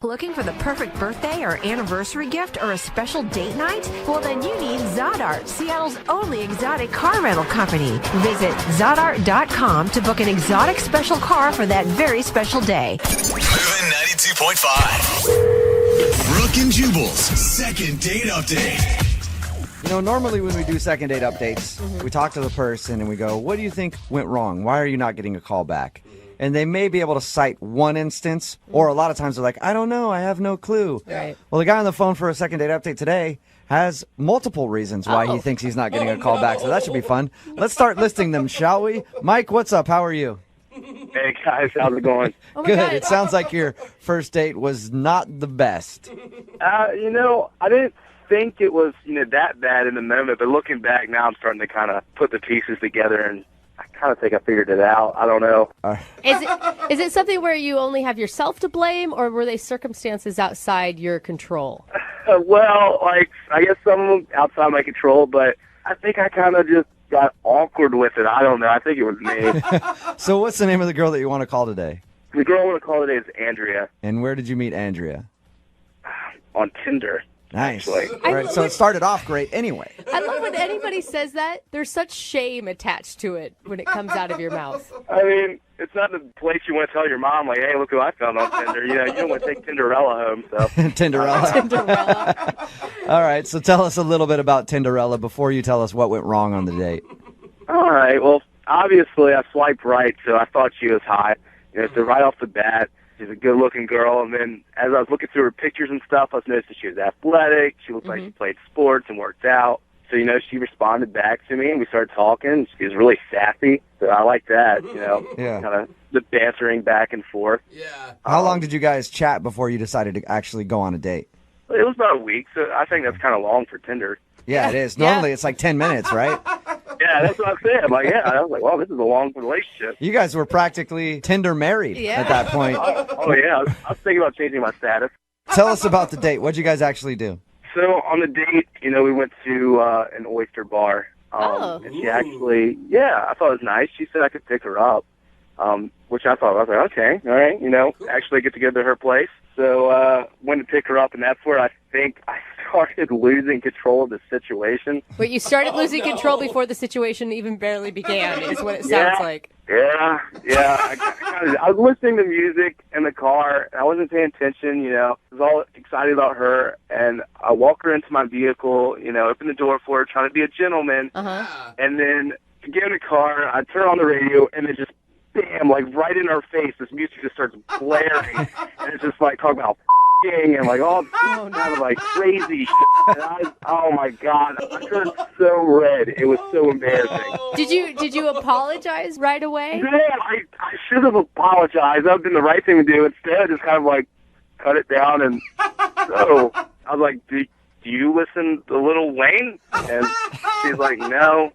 Looking for the perfect birthday or anniversary gift or a special date night? Well, then you need Zodart, Seattle's only exotic car rental company. Visit Zodart.com to book an exotic special car for that very special day. Moving 92.5. Brooke and Jubal's second date update. You know, normally when we do second date updates, we talk to the person and we go, what do you think went wrong? Why are you not getting a call back? And they may be able to cite one instance, or a lot of times they're like, I don't know, I have no clue. Right. Well, the guy on the phone for a second date update today has multiple reasons why he thinks he's not getting a call back, so that should be fun. Let's start listing them, shall we? Mike, what's up? How are you? Hey, guys, how's it going? Good. God. It sounds like your first date was not the best. I didn't think it was, that bad in the moment, but looking back now, I'm starting to kind of put the pieces together, and I kind of think I figured it out. I don't know. Is it something where you only have yourself to blame, or were they circumstances outside your control? Well, I guess some of them outside my control, but I think I kind of just got awkward with it. I don't know. I think it was me. So what's the name of the girl that you want to call today? The girl I want to call today is Andrea And where did you meet Andrea? on Tinder. Nice. Actually. All right, so it started off great anyway. I love when anybody says that. There's such shame attached to it when it comes out of your mouth. I mean, it's not the place you want to tell your mom, like, hey, look who I found on Tinder. You don't want to take Tinderella home, so. Tinderella. Cinderella. All right, so tell us a little bit about Tinderella before you tell us what went wrong on the date. All right. Well, obviously, I swiped right, so I thought she was hot. So right off the bat, she's a good-looking girl. And then as I was looking through her pictures and stuff, I was noticing she was athletic. She looked like she played sports and worked out. So, she responded back to me, and we started talking. She was really sassy, so I like that, Yeah. kind of the bantering back and forth. Yeah. How long did you guys chat before you decided to actually go on a date? It was about a week, so I think that's kind of long for Tinder. Yeah, it is. Normally it's like 10 minutes, right? Yeah, that's what I'm saying. I was like, wow, this is a long relationship. You guys were practically Tinder married at that point. Oh, yeah. I was thinking about changing my status. Tell us about the date. What'd you guys actually do? So on the date, we went to an oyster bar. And she actually, I thought it was nice. She said I could pick her up, which I thought, I was like, okay, all right, actually get to go to her place. So went to pick her up, and that's where I think I started losing control of the situation. But you started losing control before the situation even barely began, is what it sounds like. Yeah. I was listening to music in the car. And I wasn't paying attention, I was all excited about her. And I walk her into my vehicle, open the door for her, trying to be a gentleman. Uh-huh. And then to get in the car, I turn on the radio, and then just, bam, like right in our face, this music just starts blaring. And it's just like talking about and like all kind of like crazy shit. And oh my God, I turned so red. It was so embarrassing. Did you apologize right away? No, I should have apologized. That would have been the right thing to do. Instead, I just kind of like cut it down. And so I was like, do you listen to Lil Wayne? And she's like, no.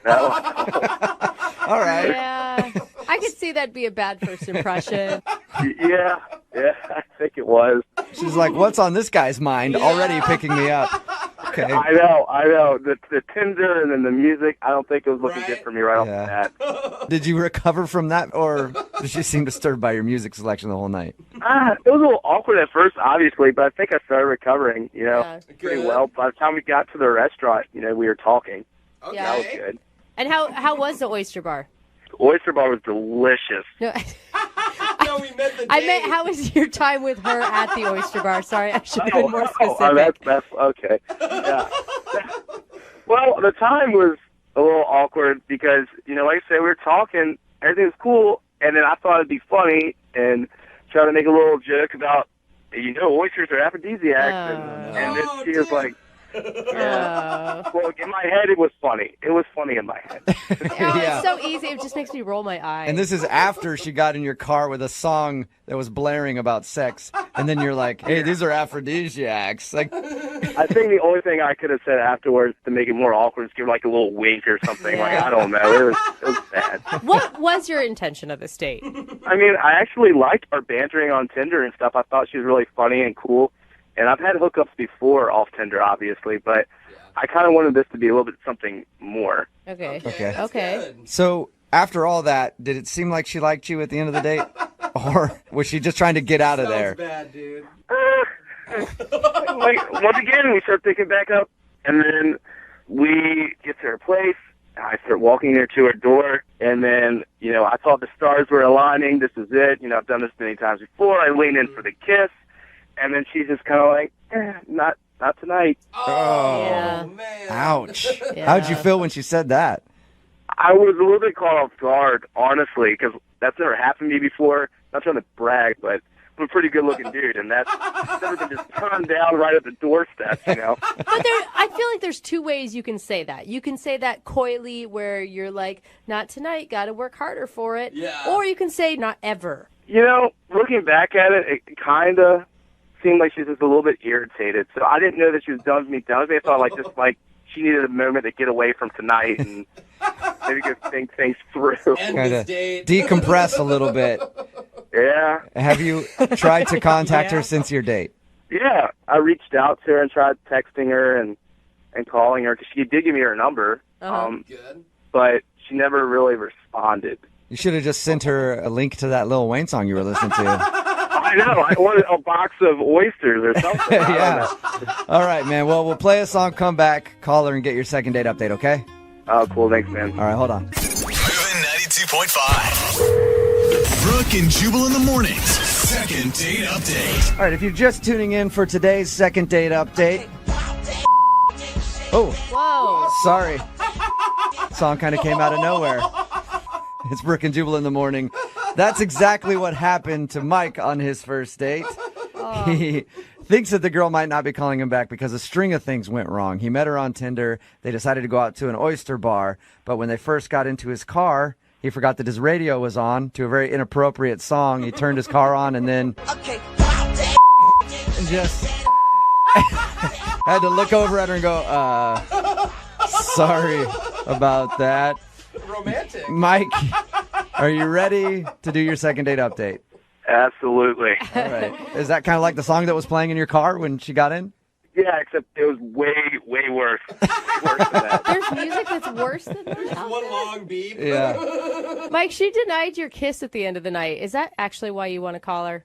All right. Yeah. I could see that'd be a bad first impression. Yeah, I think it was. She's like, what's on this guy's mind? Already picking me up. Okay. I know. The Tinder and then the music, I don't think it was looking good for me right off the bat. Did you recover from that, or did she seem disturbed by your music selection the whole night? It was a little awkward at first, obviously, but I think I started recovering, pretty well. By the time we got to the restaurant, we were talking. Okay. That was good. And how was the oyster bar? The oyster bar was delicious. No, No, we meant the I date. meant how was your time with her at the oyster bar? Sorry, I should have been more specific. That's okay. Yeah. Well, the time was a little awkward because, like I said, we were talking, everything was cool, and then I thought it'd be funny and try to make a little joke about, oysters are aphrodisiacs, and then she was like, well, in my head, it was funny. It was funny in my head. It's so easy. It just makes me roll my eyes. And this is after she got in your car with a song that was blaring about sex. And then you're like, hey, these are aphrodisiacs. Like, I think the only thing I could have said afterwards to make it more awkward is give her like a little wink or something. Like, I don't know. It was bad. What was your intention of this date? I mean, I actually liked our bantering on Tinder and stuff. I thought she was really funny and cool. And I've had hookups before off Tinder, obviously, but I kind of wanted this to be a little bit something more. Okay. Okay. Okay. So after all that, did it seem like she liked you at the end of the date? Or was she just trying to get out of there? Bad, dude. Like, once again, we start picking back up, and then we get to her place. I start walking her to her door, and then, I thought the stars were aligning. This is it. I've done this many times before. I lean in for the kiss, and then she's just kind of like, not tonight. Oh, Yeah. Man. ouch. Yeah. How'd you feel when she said that? I was a little bit caught off guard, honestly, because that's never happened to me before. Not trying to brag, but I'm a pretty good-looking dude, and that's never been just turned down right at the doorstep, But I feel like there's two ways you can say that. You can say that coyly, where you're like, not tonight, got to work harder for it. Yeah. Or you can say, not ever. Looking back at it, it kind of seemed like she was just a little bit irritated. So I didn't know that she was done with me. I thought she needed a moment to get away from tonight and maybe go think things through. End Kind this of date. decompress a little bit. Yeah. Have you tried to contact her since your date? Yeah. I reached out to her and tried texting her and calling her because she did give me her number. Good. But she never really responded. You should have just sent her a link to that Lil Wayne song you were listening to. I know. I ordered a box of oysters or something. Yeah. All right, man. Well, we'll play a song, come back, call her, and get your second date update, okay? Oh, cool. Thanks, man. All right, hold on. Moving 92.5. Brooke and Jubal in the mornings. Second date update. All right, if you're just tuning in for today's second date update. Oh, Whoa. sorry. Song kind of came out of nowhere. It's Brooke and Jubal in the morning. That's exactly what happened to Mike on his first date. He thinks that the girl might not be calling him back because a string of things went wrong. He met her on Tinder. They decided to go out to an oyster bar. But when they first got into his car, he forgot that his radio was on to a very inappropriate song. He turned his car on and then and just had to look over at her and go, sorry about that. Romantic. Mike, are you ready to do your second date update? Absolutely. All right. Is that kind of like the song that was playing in your car when she got in? Yeah, except it was way, way worse. Way worse than that. There's music that's worse than that. One long beep. Yeah. Mike, she denied your kiss at the end of the night. Is that actually why you want to call her?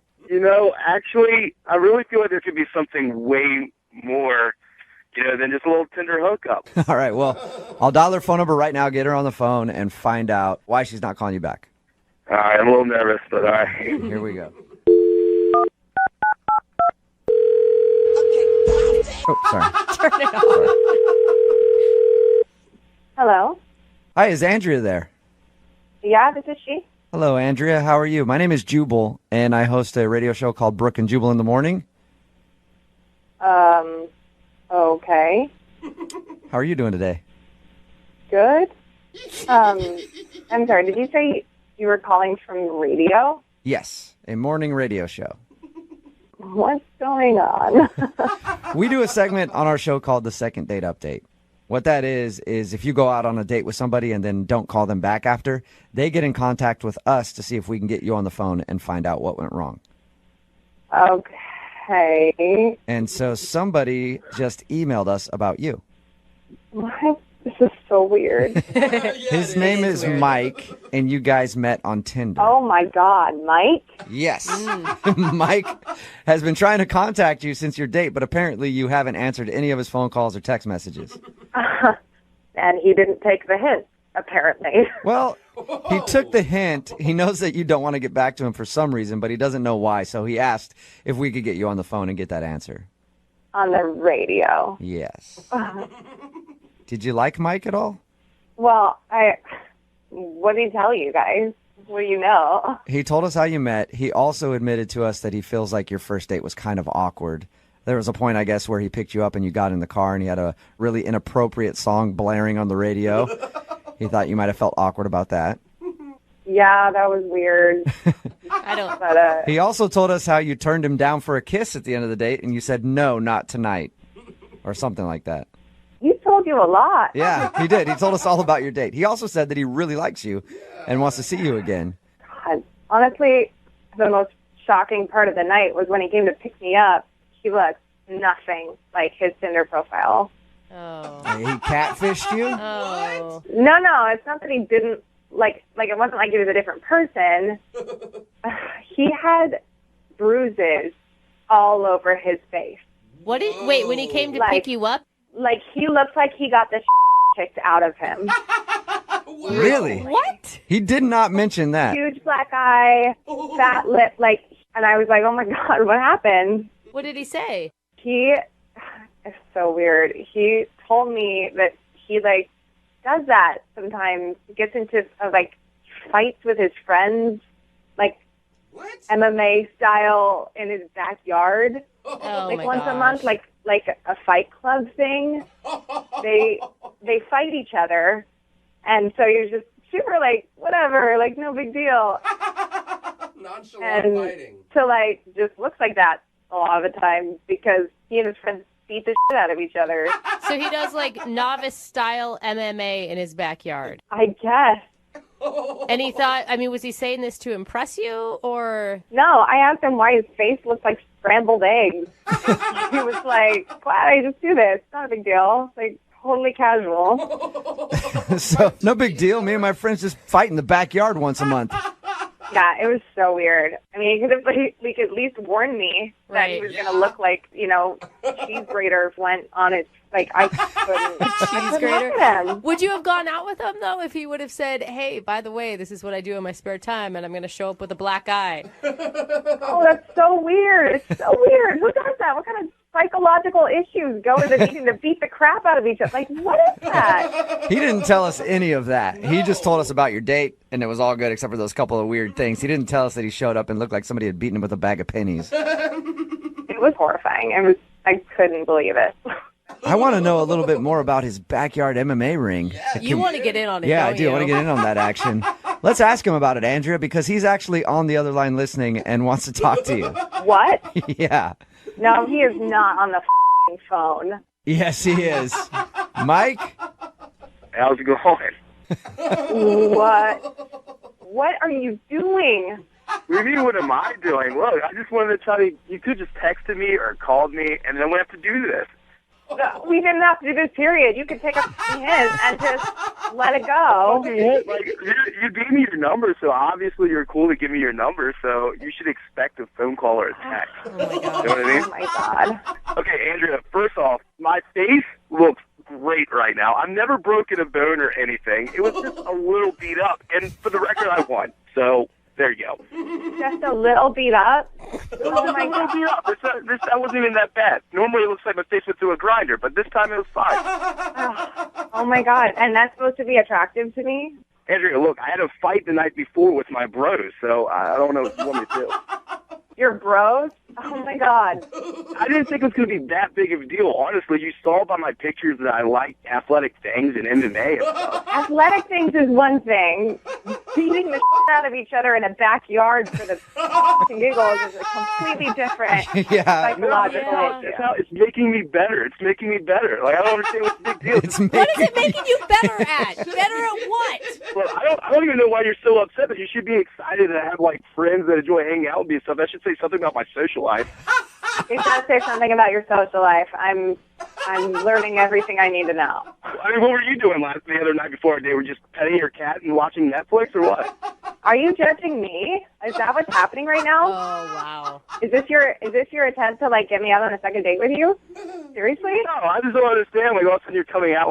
Actually, I really feel like there could be something way more, than just a little Tinder hookup. All right. Well, I'll dial her phone number right now, get her on the phone, and find out why she's not calling you back. All right, I'm a little nervous, but all right. Here we go. Oh, sorry. Turn it off. Hello. Hi, is Andrea there? Yeah, this is she. Hello, Andrea. How are you? My name is Jubal, and I host a radio show called Brooke and Jubal in the morning. Okay. How are you doing today? Good. I'm sorry, did you say you were calling from radio? Yes, a morning radio show. What's going on? We do a segment on our show called the Second Date Update. What that is if you go out on a date with somebody and then don't call them back after, they get in contact with us to see if we can get you on the phone and find out what went wrong. Okay. And so somebody just emailed us about you. What? This is so weird. His name is Mike, and you guys met on Tinder. Oh my God, Mike? Yes. Mike has been trying to contact you since your date, but apparently you haven't answered any of his phone calls or text messages. And he didn't take the hint, apparently. Well, he took the hint. He knows that you don't want to get back to him for some reason, but he doesn't know why. So he asked if we could get you on the phone and get that answer. On the radio. Yes. Did you like Mike at all? Well, what did he tell you guys? What do you know? He told us how you met. He also admitted to us that he feels like your first date was kind of awkward. There was a point, I guess, where he picked you up and you got in the car and he had a really inappropriate song blaring on the radio. He thought you might have felt awkward about that. Yeah, that was weird. I don't. But, He also told us how you turned him down for a kiss at the end of the date and you said, no, not tonight, or something like that. he told you a lot. Yeah, he did. He told us all about your date. He also said that he really likes you and wants to see you again. God. Honestly, the most shocking part of the night was when he came to pick me up. He looked nothing like his Tinder profile. Oh. He catfished you? Oh. No, it's not that he didn't like it wasn't like he was a different person. He had bruises all over his face. Wait, when he came to pick you up? Like, he looked like he got the kicked out of him. Really? What? He did not mention that. Huge black eye, fat lip, and I was like, oh my God, what happened? What did he say? He is so weird. He told me that he, does that sometimes. He gets into, fights with his friends, What? MMA style in his backyard. Oh my Once a gosh. month, like a fight club thing. They fight each other, and so you're just super whatever, no big deal. Nonchalant And fighting. so just looks like that a lot of the time because he and his friends beat the shit out of each other. So he does novice style MMA in his backyard. I guess. And he thought, was he saying this to impress you or? No, I asked him why his face looked like scrambled eggs. He was like, "Why I just do this? It's not a big deal. Totally casual." So, no big deal. Me and my friends just fight in the backyard once a month. Yeah, it was so weird. I mean, he could have at least warned me that he Right. was going to look like, cheese grater went on his, I couldn't grater? look at him. Would you have gone out with him, though, if he would have said, hey, by the way, this is what I do in my spare time, and I'm going to show up with a black eye? Oh, that's so weird. It's so weird. Who does that? What kind of psychological issues go into needing to beat the crap out of each other? What is that? He didn't tell us any of that. He just told us about your date, and it was all good except for those couple of weird things. He didn't tell us that he showed up and looked like somebody had beaten him with a bag of pennies. It was horrifying. I couldn't believe it. I want to know a little bit more about his backyard MMA ring. You want to get in on it, Yeah, I don't do. you? I want to get in on that action. Let's ask him about it, Andrea, because he's actually on the other line listening and wants to talk to you. What? Yeah. No, he is not on the phone. Yes, he is. Mike? How's it going? What are you doing? What do you mean, what am I doing? Look, I just wanted to tell you, you could just texted me or called me, and then we have to do this. No, we didn't have to do this, period. You could take a hint and just let it go. You gave me your number, so obviously you're cool to give me your number, so you should expect a phone call or a text. Oh, my God. You know what I mean? Oh, my God. Okay, Andrea, first off, my face looks great right now. I've never broken a bone or anything. It was just a little beat up, and for the record, I won. So there you go. Just a little beat up. Oh, my God. Beat up. That wasn't even that bad. Normally it looks like my face went through a grinder, but this time it was fine. Oh, my God. And that's supposed to be attractive to me? Andrea, look, I had a fight the night before with my bros, so I don't know what you want me to do. Your bros? Oh, my God. I didn't think it was going to be that big of a deal. Honestly, you saw by my pictures that I like athletic things and MMA and stuff. Athletic things is one thing. Beating the shit out of each other in a backyard for the and giggles is a completely different Yeah. psychological Yeah. issue. It's making me better. It's making me better. I don't understand what's the big deal. It's What is it making you better at? Better at what? Well, I don't even know why you're so upset, but you should be excited to have, friends that enjoy hanging out with me and stuff. That should say something about my social life. It does say something about your social life. I'm learning everything I need to know. I mean, what were you doing the other night before our day? Were you just petting your cat and watching Netflix or what? Are you judging me? Is that what's happening right now? Oh, wow. Is this your attempt to get me out on a second date with you? Seriously? No, I just don't understand. All of a sudden you're coming out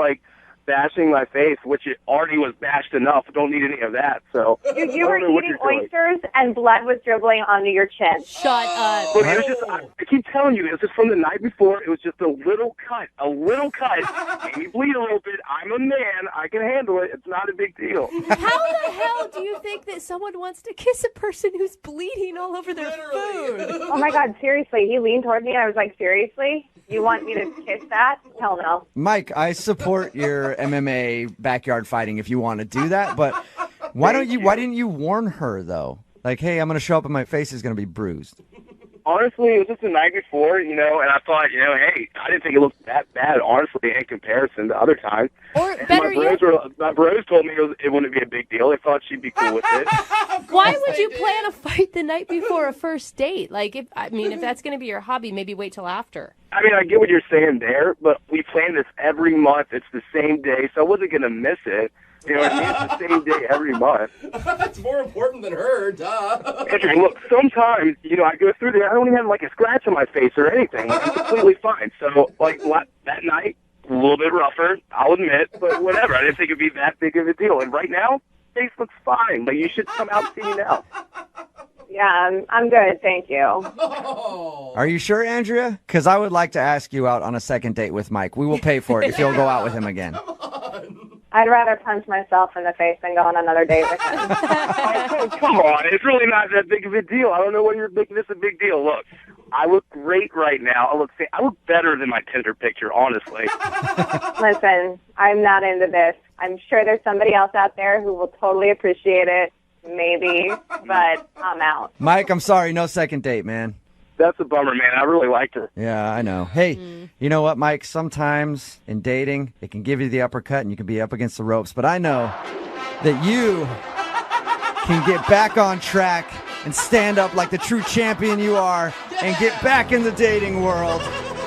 bashing my face, which it already was bashed enough. Don't need any of that. So Dude, you I were don't know what eating you're doing. oysters and blood was dribbling onto your chin. Shut up. Look, it was just, I keep telling you, it was just from the night before. It was just a little cut. Maybe bleed a little bit. I'm a man. I can handle it. It's not a big deal. How the hell do you think that someone wants to kiss a person who's bleeding all over their food? Oh my God, seriously. He leaned toward me and I was like, seriously? You want me to kiss that? Hell no. Mike, I support your MMA backyard fighting if you want to do that, but why didn't you warn her though? Hey, I'm going to show up and my face is going to be bruised. Honestly, it was just the night before, and I thought, hey, I didn't think it looked that bad, honestly, in comparison to other times. Or better yet, My bros told me it wouldn't be a big deal. They thought she'd be cool with it. why would you plan a fight the night before a first date? If that's going to be your hobby, maybe wait till after. I mean, I get what you're saying there, but we plan this every month. It's the same day, so I wasn't going to miss it. You know what I mean? It's the same day every month. That's more important than her, duh. Andrew, look, sometimes, I go through there, I don't even have, a scratch on my face or anything. I'm completely fine. So, that night, a little bit rougher, I'll admit, but whatever. I didn't think it'd be that big of a deal. And right now, face looks fine. You should come out and see me now. Yeah, I'm good, thank you. Are you sure, Andrea? Because I would like to ask you out on a second date with Mike. We will pay for it if you'll go out with him again. I'd rather punch myself in the face than go on another date with him. Oh, come on. It's really not that big of a deal. I don't know why you're making this a big deal. Look, I look great right now. I look better than my Tinder picture, honestly. Listen, I'm not into this. I'm sure there's somebody else out there who will totally appreciate it. Maybe, but I'm out. Mike, I'm sorry. No second date, man. That's a bummer, man. I really liked her. Yeah, I know. Hey, you know what, Mike? Sometimes in dating, it can give you the uppercut and you can be up against the ropes. But I know that you can get back on track and stand up like the true champion you are and get back in the dating world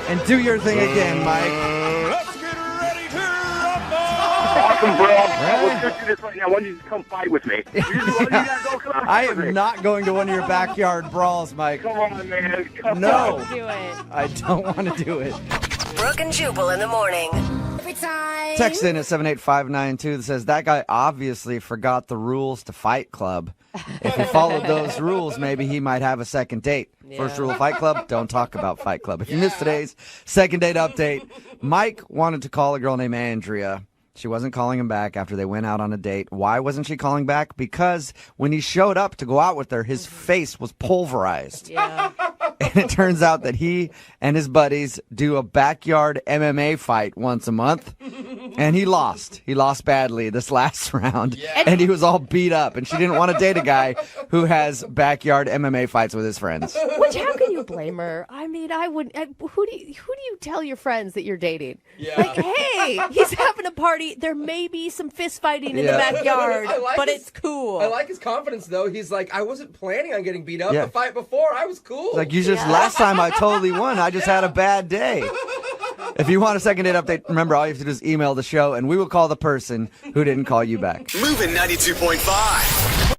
and do your thing again, Mike. Let's get ready to rumble. Awesome, bro. Let's go do this right now. Why don't you just come fight with me? I am not going to one of your backyard brawls, Mike. Come on, man. Come No. on. Do it. I don't want to do it. Brooke and Jubal in the morning. Every time. Text in at 78592 that says, that guy obviously forgot the rules to Fight Club. If he followed those rules, maybe he might have a second date. First rule of Fight Club, don't talk about Fight Club. If you missed today's second date update, Mike wanted to call a girl named Andrea. She wasn't calling him back after they went out on a date. Why wasn't she calling back? Because when he showed up to go out with her, his face was pulverized. Yeah. And it turns out that he and his buddies do a backyard MMA fight once a month. And he lost. He lost badly this last round. And he was all beat up. And she didn't want to date a guy who has backyard MMA fights with his friends. Which, how can you blame her? I mean, I wouldn't. Who do you tell your friends that you're dating? Yeah. Like, hey, he's having a party. There may be some fist fighting in the backyard, but it's cool. I like his confidence, though. He's like, I wasn't planning on getting beat up. Yeah. The fight before, I was cool. Like, last time I totally won. I just had a bad day. If you want a second date update, remember, all you have to do is email the show, and we will call the person who didn't call you back. Moving 92.5.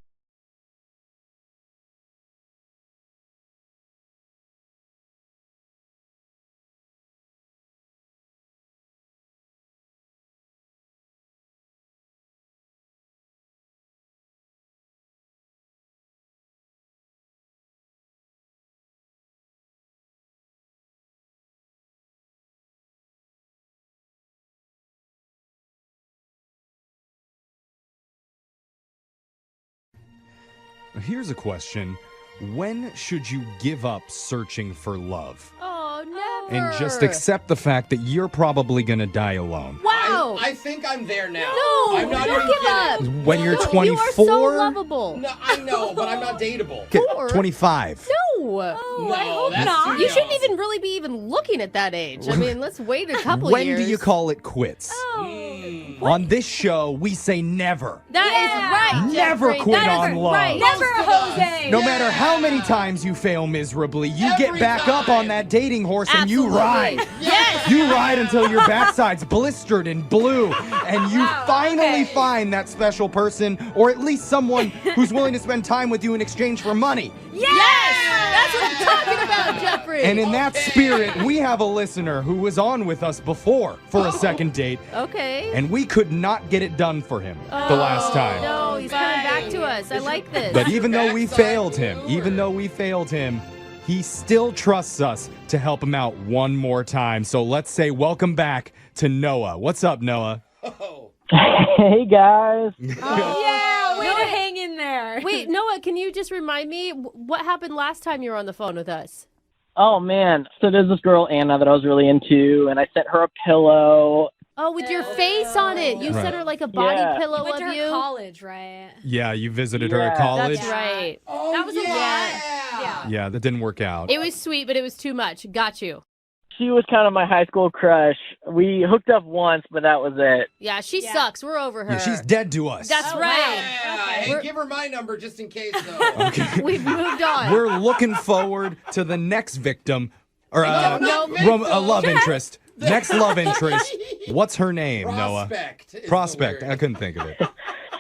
Here's a question. When should you give up searching for love? Oh, never. And just accept the fact that you're probably going to die alone. Wow. I think I'm there now. No, I'm not don't even give up. kidding. When you're 24? You are so lovable. No, I know, but I'm not dateable. Okay, Or- 25. No. I hope that's not. too You shouldn't young. even really be even looking at that age. I mean, let's wait a couple When years. do you call it quits? On this show, we say never. That is right. Never Jeffrey. quit That is on love. Right. Never, Jose. No matter how many times you fail miserably, you get Every back up time. on that dating horse and you Absolutely. ride. Yes. You ride until your backside's blistered and blue, and you finally find that special person, or at least someone who's willing to spend time with you in exchange for money. Yes. That's what I'm talking about, Jeffrey. And in that spirit, we have a listener who was on with us before for a second date, Okay. and we could not get it done for him the last time. No, he's coming back to us. I like this. But even though we failed him, he still trusts us to help him out one more time. So let's say welcome back to Noah. What's up, Noah? Hey, guys. yeah, way to hang in there. Wait, Noah, can you just remind me what happened last time you were on the phone with us? Oh, man. So there's this girl, Anna, that I was really into, and I sent her a pillow. Oh, with your face on it. You sent her like a body pillow went of to her you. college, right? Yeah, you visited her at Yeah. college? That's right. Oh, That was a lot. yeah. Yeah, that didn't work out. It was sweet, but it was too much. Got you. She was kind of my high school crush. We hooked up once, but that was it. Yeah, she sucks. We're over her. Yeah, she's dead to us. That's right. Yeah. Hey, give her my number just in case, though. Okay. We've moved on. We're looking forward to the next victim, or a love interest Next love interest. What's her name, Noah? Prospect. is the Prospect. word. I couldn't think of it.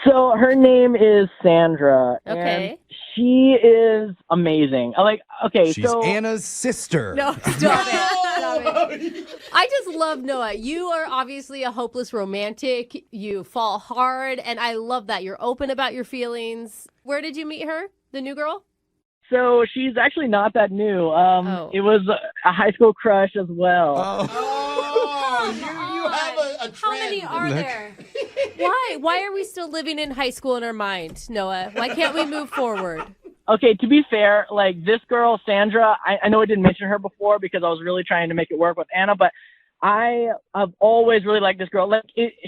So her name is Sandra. Okay. And she is amazing. She's Anna's sister. No, stop it. I just love Noah. You are obviously a hopeless romantic. You fall hard, and I love that. You're open about your feelings. Where did you meet her? The new girl? So she's actually not that new. It was a high school crush as well. Oh, you have a trend. How many are there? Why? Why are we still living in high school in our mind, Noah? Why can't we move forward? Okay, to be fair, like this girl, Sandra, I know I didn't mention her before because I was really trying to make it work with Anna, but I have always really liked this girl.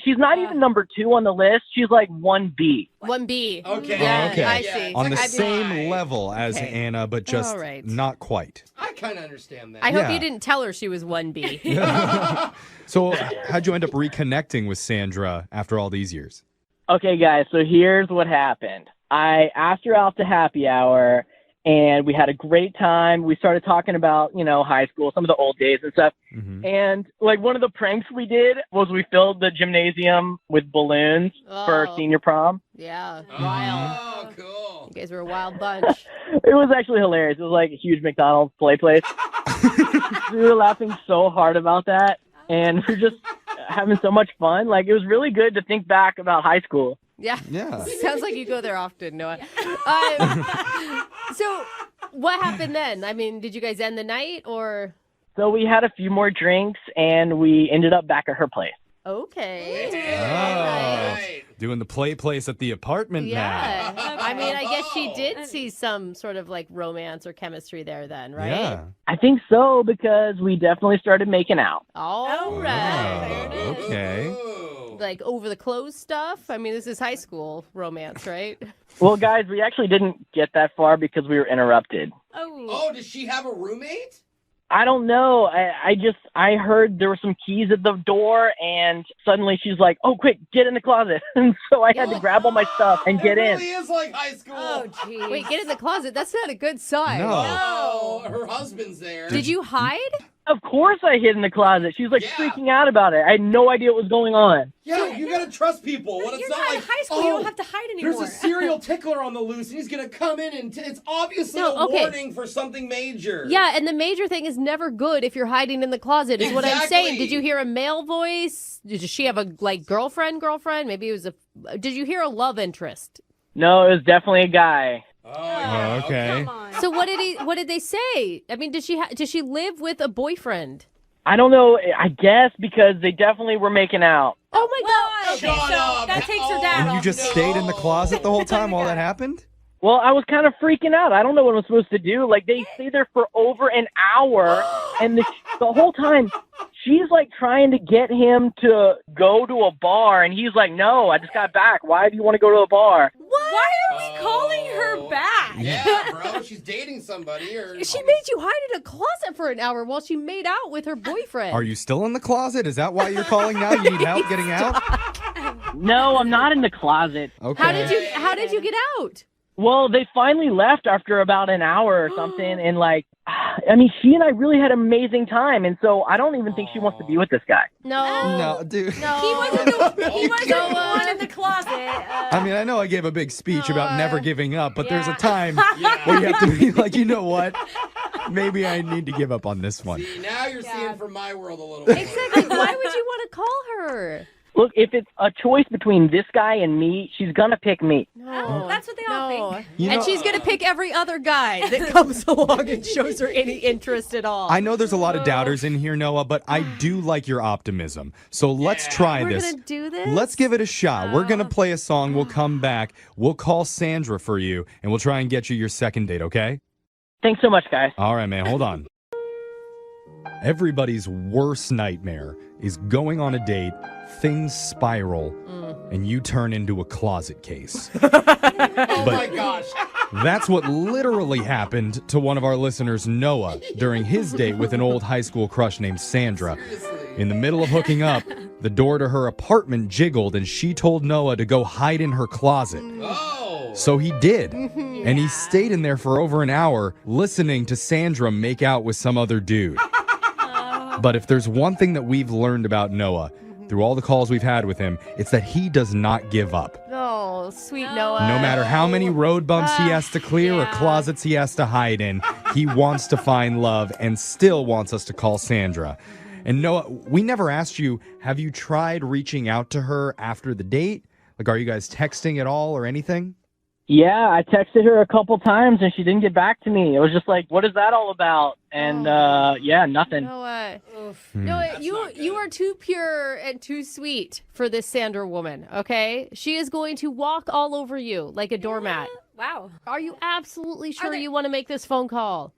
She's not even number 2 on the list. She's like 1B. 1B. Okay. Yeah, Okay. I see. On the I mean, same level as Anna, but just All right. not quite. I kind of understand that. I hope Yeah. you didn't tell her she was 1B. So how'd you end up reconnecting with Sandra after all these years? Okay, guys, so here's what happened. I asked her out to happy hour, and we had a great time. We started talking about, high school, some of the old days and stuff. Mm-hmm. And, one of the pranks we did was we filled the gymnasium with balloons for Oh. senior prom. Yeah, wild. Oh, cool. You guys were a wild bunch. It was actually hilarious. It was like a huge McDonald's play place. We were laughing so hard about that, and we were just having so much fun. It was really good to think back about high school. Yeah. Yeah. Sounds like you go there often, Noah. So what happened then? I mean, did you guys end the night or? So we had a few more drinks, and we ended up back at her place. Okay. Oh, Right. doing the play place at the apartment now. Yeah. I mean, I guess she Oh. did see some sort of romance or chemistry there then, right? Yeah. I think so, because we definitely started making out. All Oh, right. okay. Ooh. Like over the clothes stuff? I mean, this is high school romance, right? Well, guys, we actually didn't get that far because we were interrupted. Oh, does she have a roommate? I don't know. I heard there were some keys at the door, and suddenly she's like, "Oh, quick, get in the closet." And so I had to grab all my stuff and get It in. really is like high school. Oh, geez. Wait, get in the closet. That's not a good sign. No. Oh, her husband's there. Did you hide? Of course I hid in the closet. She's Yeah. freaking out about it. I had no idea what was going on. Yeah, you gotta trust people. When it's You're not not in like high school. You don't have to hide anymore. There's a serial tickler on the loose, and he's gonna come in, and it's obviously No, a okay. warning for something major. Yeah, and the major thing is never good if you're hiding in the closet, is what I'm Exactly. saying. Did you hear a male voice? Did she have a girlfriend? Maybe it was did you hear a love interest? No, it was definitely a guy. Oh, yeah. Okay. Come on. So what did they say? I mean, does she live with a boyfriend? I don't know. I guess because they definitely were making out. Oh my Well, god. okay, Shut so up. that takes her Oh, dad And off. you just no. stayed in the closet the whole time while that happened? Well, I was kind of freaking out. I don't know what I'm supposed to do. They stay there for over an hour, and the whole time she's trying to get him to go to a bar, and he's like, "No, I just got back. Why do you want to go to a bar?" Why are we calling her back? Yeah, bro. She's dating somebody, or She made you hide in a closet for an hour while she made out with her boyfriend. Are you still in the closet? Is that why you're calling now? You need help getting out? No, I'm not in the closet. Okay. How did you get out? Well, they finally left after about an hour or something, and I mean, she and I really had an amazing time, and so I don't even think she wants to be with this guy. No. No, dude. No. He wasn't the one in the closet. I mean, I know I gave a big speech about never giving up, but there's a Yeah. time where you have to be like, you know what? Maybe I need to give up on this one. See, now you're seeing from my world a little bit. Exactly. Why would you want to call her? Look, if it's a choice between this guy and me, she's gonna pick me. No. That's what they all think. You And know- she's going to pick every other guy that comes along and shows her any interest at all. I know there's a lot of doubters in here, Noah, but I do like your optimism. So let's try We're this. going to do this? Let's give it a shot. We're going to play a song. We'll come back. We'll call Sandra for you, and we'll try and get you your second date, okay? Thanks so much, guys. All right, man. Hold on. Everybody's worst nightmare is going on a date, things spiral, and you turn into a closet case. Oh my gosh. That's what literally happened to one of our listeners, Noah, during his date with an old high school crush named Sandra. In the middle of hooking up, the door to her apartment jiggled, and she told Noah to go hide in her closet. Oh. So he did. And he stayed in there for over an hour listening to Sandra make out with some other dude. But if there's one thing that we've learned about Noah through all the calls we've had with him, it's that he does not give up. Oh, sweet Noah. No matter how many road bumps he has to clear or yeah. closets he has to hide in, he wants to find love and still wants us to call Sandra. And Noah, we never asked you, have you tried reaching out to her after the date? Like, are you guys texting at all or anything? Yeah, I texted her a couple times and she didn't get back to me. It was just like, what is that all about? And yeah, nothing. Noah, Noah, you are too pure and too sweet for this Sandra woman, okay? She is going to walk all over you like a doormat. Wow. Are you absolutely sure you want to make this phone call?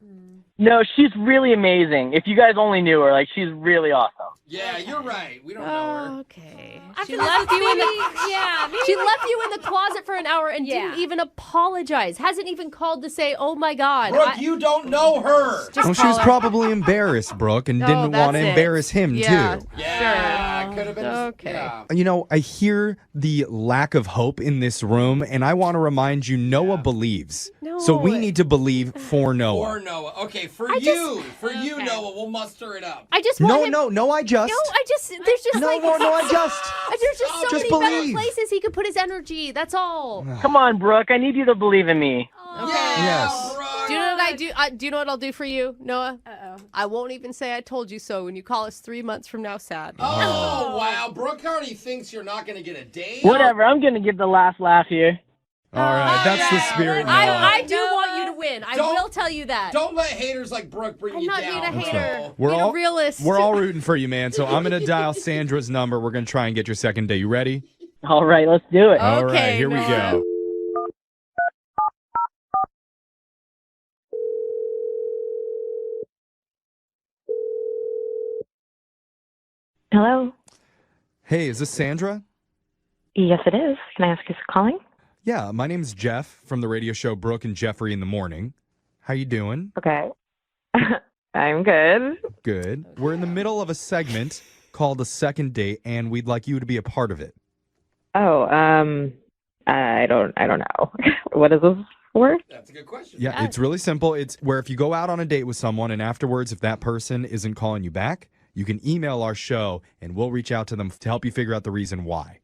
No, she's really amazing. If you guys only knew her, like, she's really awesome. Yeah, you're right. We don't know her. Okay. After She this, left you in the maybe She left you in the closet for an hour and didn't even apologize. Hasn't even called to say, "Oh my God." Brooke, you don't know her. Well, she was probably embarrassed, Brooke, and didn't want to that's it. embarrass him, Yeah. too. Yeah, could have been. Okay. Yeah. You know, I hear the lack of hope in this room, and I want to remind you, Noah believes. So we need to believe for Noah. Or Noah. Okay, for you, Noah, we'll muster it up. I just want him. No, I just. No, I just. There's just No, like. no, I just. There's just so Just many better believe. places he could put his energy. That's all. Come on, Brooke. I need you to believe in me. Yes. Do you know what I do? Do you know what I'll do for you, Noah? Uh-oh. I won't even say I told you so when you call us 3 months from now sad. Oh, wow. Brooke already thinks you're not going to get a date. Whatever. I'm going to give the last laugh here. All right, that's the spirit, Noah. I do want you to win. I will tell you that. Don't let haters like Brooke bring you not down. being a hater. Noah. We're Being all a realist. We're all rooting for you, man. So I'm going to dial Sandra's number. We're going to try and get your second date. You ready? All right, let's do it. All right, Okay, here we Noah. go. Hello. Hey, is this Sandra? Yes, it is. Can I ask who's calling? Yeah, my name's Jeff from the radio show Brooke and Jeffrey in the Morning. How you doing? Okay. I'm good. Good. We're in the middle of a segment called A Second Date, and we'd like you to be a part of it. Oh, I don't know. What is this for? That's a good question. Yeah, it's really simple. It's where if you go out on a date with someone and afterwards, if that person isn't calling you back, you can email our show and we'll reach out to them to help you figure out the reason why.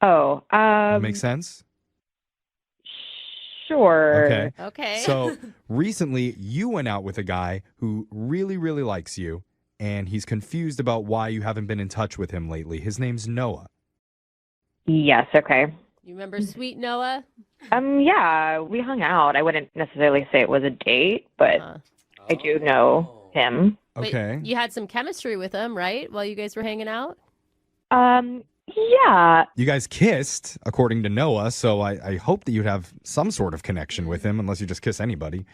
Oh, Make sense? sure. Okay. Okay. So recently, you went out with a guy who really, really likes you, and he's confused about why you haven't been in touch with him lately. His name's Noah. Yes, okay. You remember sweet Noah? Yeah, we hung out. I wouldn't necessarily say it was a date, but I do know him. But Okay. you had some chemistry with him, right? While you guys were hanging out? Yeah. You guys kissed, according to Noah, so I hope that you'd have some sort of connection with him, unless you just kiss anybody.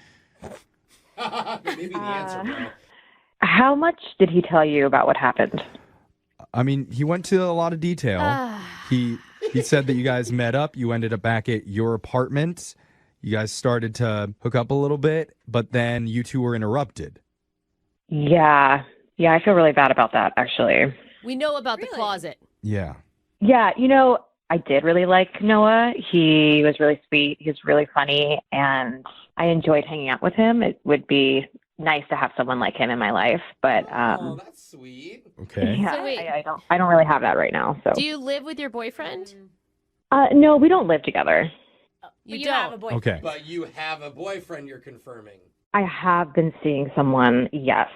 Maybe the answer, bro. How much did he tell you about what happened? I mean, he went to a lot of detail. He said that you guys met up. You ended up back at your apartment. You guys started to hook up a little bit, but then you two were interrupted. Yeah. Yeah, I feel really bad about that, actually. We know about the closet. Yeah. Yeah, I did really like Noah. He was really sweet. He was really funny, and I enjoyed hanging out with him. It would be nice to have someone like him in my life, but Oh, that's sweet. Okay. yeah, So wait. I don't really have that right now. So Do you live with your boyfriend? no, we don't live together. You don't have a don't. boyfriend. Okay. But you have a boyfriend you're confirming. I have been seeing someone. Yes.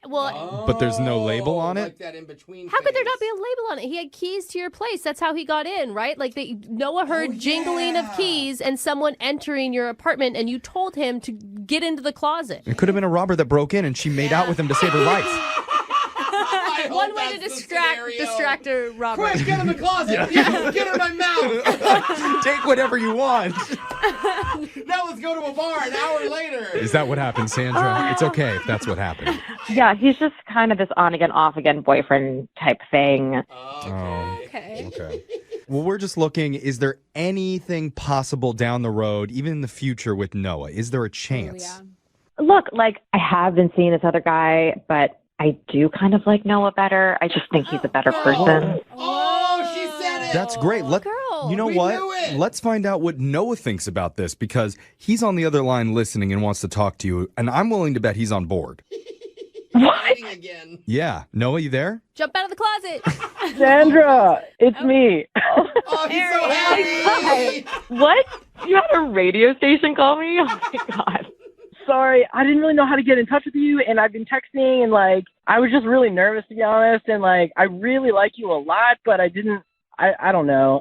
Well, But there's no label on it? Like that in between. how could there not be a label on it? He had keys to your place. That's how he got in, right? Like Noah heard jingling of keys and someone entering your apartment, and you told him to get into the closet. It could have been a robber that broke in and she made out with him to save her life. One way to distract a robber. Quick, get in the closet. Get in my mouth. Take whatever you want. Now let's go to a bar an hour later. Is that what happened, Sandra? It's okay if that's what happened. Yeah, he's just kind of this on again, off again boyfriend type thing. Okay. Okay. Well, we're just looking, is there anything possible down the road, even in the future with Noah? Is there a chance? Look, I have been seeing this other guy, but I do kind of like Noah better. I just think he's a better person. Oh, she said it. That's great. You know we what? knew it. Let's find out what Noah thinks about this, because he's on the other line listening and wants to talk to you, and I'm willing to bet he's on board. Fighting again. Yeah. Noah, you there? Jump out of the closet. Sandra, it's me. Oh, he's so happy. What? You had a radio station call me? Oh my God. Sorry, I didn't really know how to get in touch with you, and I've been texting, and like I was just really nervous, to be honest, and like I really like you a lot, but I don't know.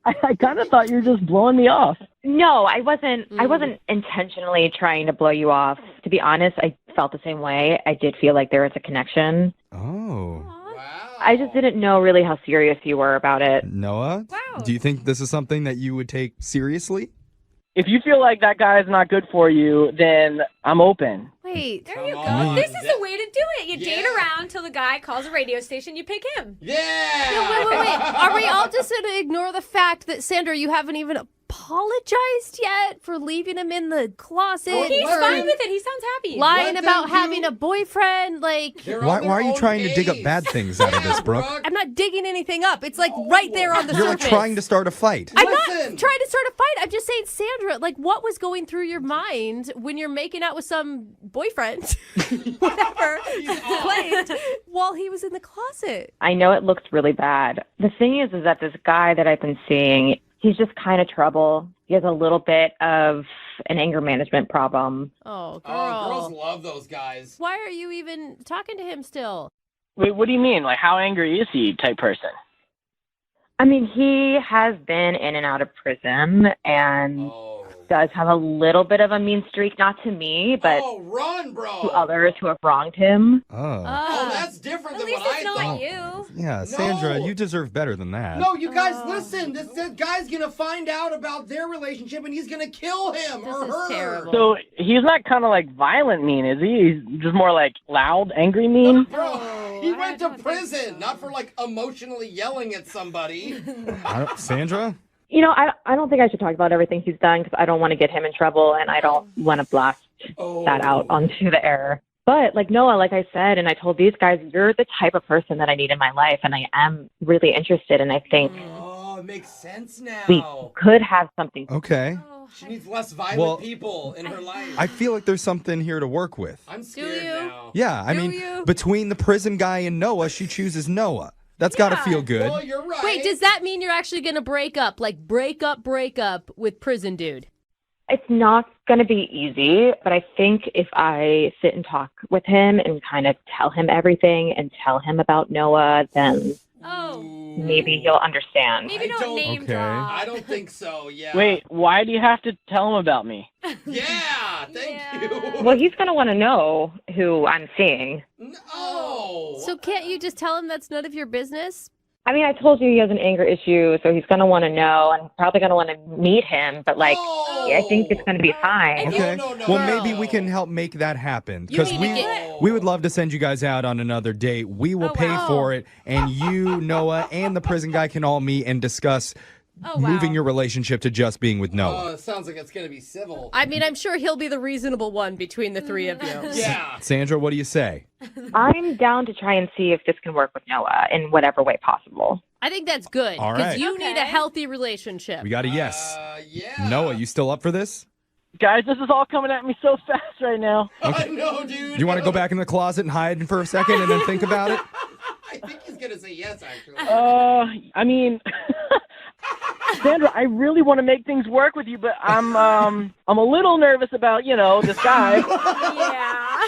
I kind of thought you were just blowing me off. No, I wasn't. I wasn't intentionally trying to blow you off. To be honest, I felt the same way. I did feel like there was a connection. Oh. I just didn't know really how serious you were about it. Noah? Wow. Do you think this is something that you would take seriously? If you feel like that guy's not good for you, then I'm open. Wait. There you go. on. This is the way to do it. You date Yeah. around till the guy calls a radio station. You pick him. Yeah. No, wait. Are we all just going to ignore the fact that, Sandra, you haven't even apologized yet for leaving him in the closet? He's Word. fine with it. He sounds happy. Lying Let about them having do- a boyfriend. Like, They're Why on their are you own trying to dig up pace. bad things out of this, Brooke? I'm not digging anything up. It's like right there on the You're like surface. trying to start a fight. I'm not Listen. trying to start a fight. I'm just saying, Sandra, like, what was going through your mind when you're making out with some boyfriend, whatever, played, while he was in the closet? I know it looks really bad. The thing is that this guy that I've been seeing, he's just kind of trouble. He has a little bit of an anger management problem. Oh, girl. Oh, girls love those guys. Why are you even talking to him still? Wait, what do you mean? Like, how angry is he type person? I mean, he has been in and out of prison and Oh. does have a little bit of a mean streak, not to me, but Oh, run, bro. to others who have wronged him. Oh. Oh, that's different At than least what it's I not thought. you. Yeah, Sandra, No. you deserve better than that. No, you guys, listen. This guy's gonna find out about their relationship, and he's gonna kill him This or is her. terrible. So he's not kind of like violent mean, is he? He's just more like loud, angry mean? Bro, No, he I went to don't think prison, so. not for like emotionally yelling at somebody. Sandra? You know, I don't think I should talk about everything he's done because I don't want to get him in trouble and I don't want to blast Oh. that out onto the air. But like Noah, like I said, and I told these guys, you're the type of person that I need in my life, and I am really interested, and I think Oh, it makes sense now. we could have something. Okay. She needs less violent Well, people in her life. I feel like there's something here to work with. I'm scared you? now. Yeah, I Do mean, you? between the prison guy and Noah, she chooses Noah. That's got to feel good. Well, you're right. Wait, does that mean you're actually going to break up? Like, break up with prison dude? It's not going to be easy, but I think if I sit and talk with him and kind of tell him everything and tell him about Noah, then Oh, maybe he'll understand. maybe I don't don't- name Okay. drop. I don't think so. Yeah. Wait, why do you have to tell him about me? Yeah. Thank Yeah. you. Well, he's going to want to know who I'm seeing. No. So can't you just tell him that's none of your business? I mean, I told you he has an anger issue, so he's going to want to know and probably going to want to meet him, but like, I think it's going to be fine. Okay. No, no, well, no. maybe we can help make that happen You because need to get- we would love to send you guys out on another date. We will Oh, pay wow. for it, and you, Noah, and the prison guy can all meet and discuss Oh, wow. moving your relationship to just being with Oh, Noah. it sounds like it's gonna be civil. I mean, I'm sure he'll be the reasonable one between the three of you. Yeah. Sandra, what do you say? I'm down to try and see if this can work with Noah in whatever way possible. I think that's good All because right. you need a Okay. healthy relationship. We got a yes. Yeah. Noah, you still up for this? Guys, this is all coming at me so fast right now. I know, dude. You want to go back in the closet and hide for a second and then think about it? I think he's gonna say yes, actually. I mean, Sandra, I really want to make things work with you, but I'm a little nervous about, this guy. Yeah.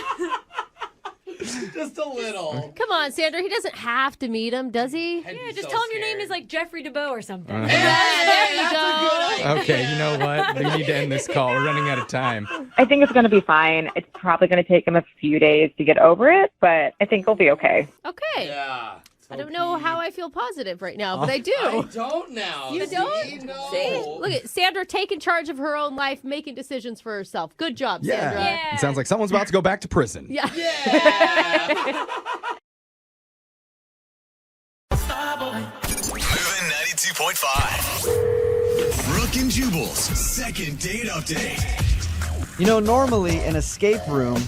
Just a little. Come on, Sandra. He doesn't have to meet him, does he? I'd Yeah, be just so tell him your name scared. is like Jeffrey DeBow or something. Uh-huh. Hey, there you that's go. a good idea. Okay, you know what? We need to end this call. We're running out of time. I think it's going to be fine. It's probably going to take him a few days to get over it, but I think he'll be okay. Okay. Yeah. I don't know how I feel positive right now, but I do. I don't now. You See? don't? No. See? Look at Sandra taking charge of her own life, making decisions for herself. Good job, Yeah. Sandra. Yeah. It sounds like someone's about to go back to prison. Yeah. Yeah. Moving 92.5. Brooke and Jubal's second date update. You know, normally an escape room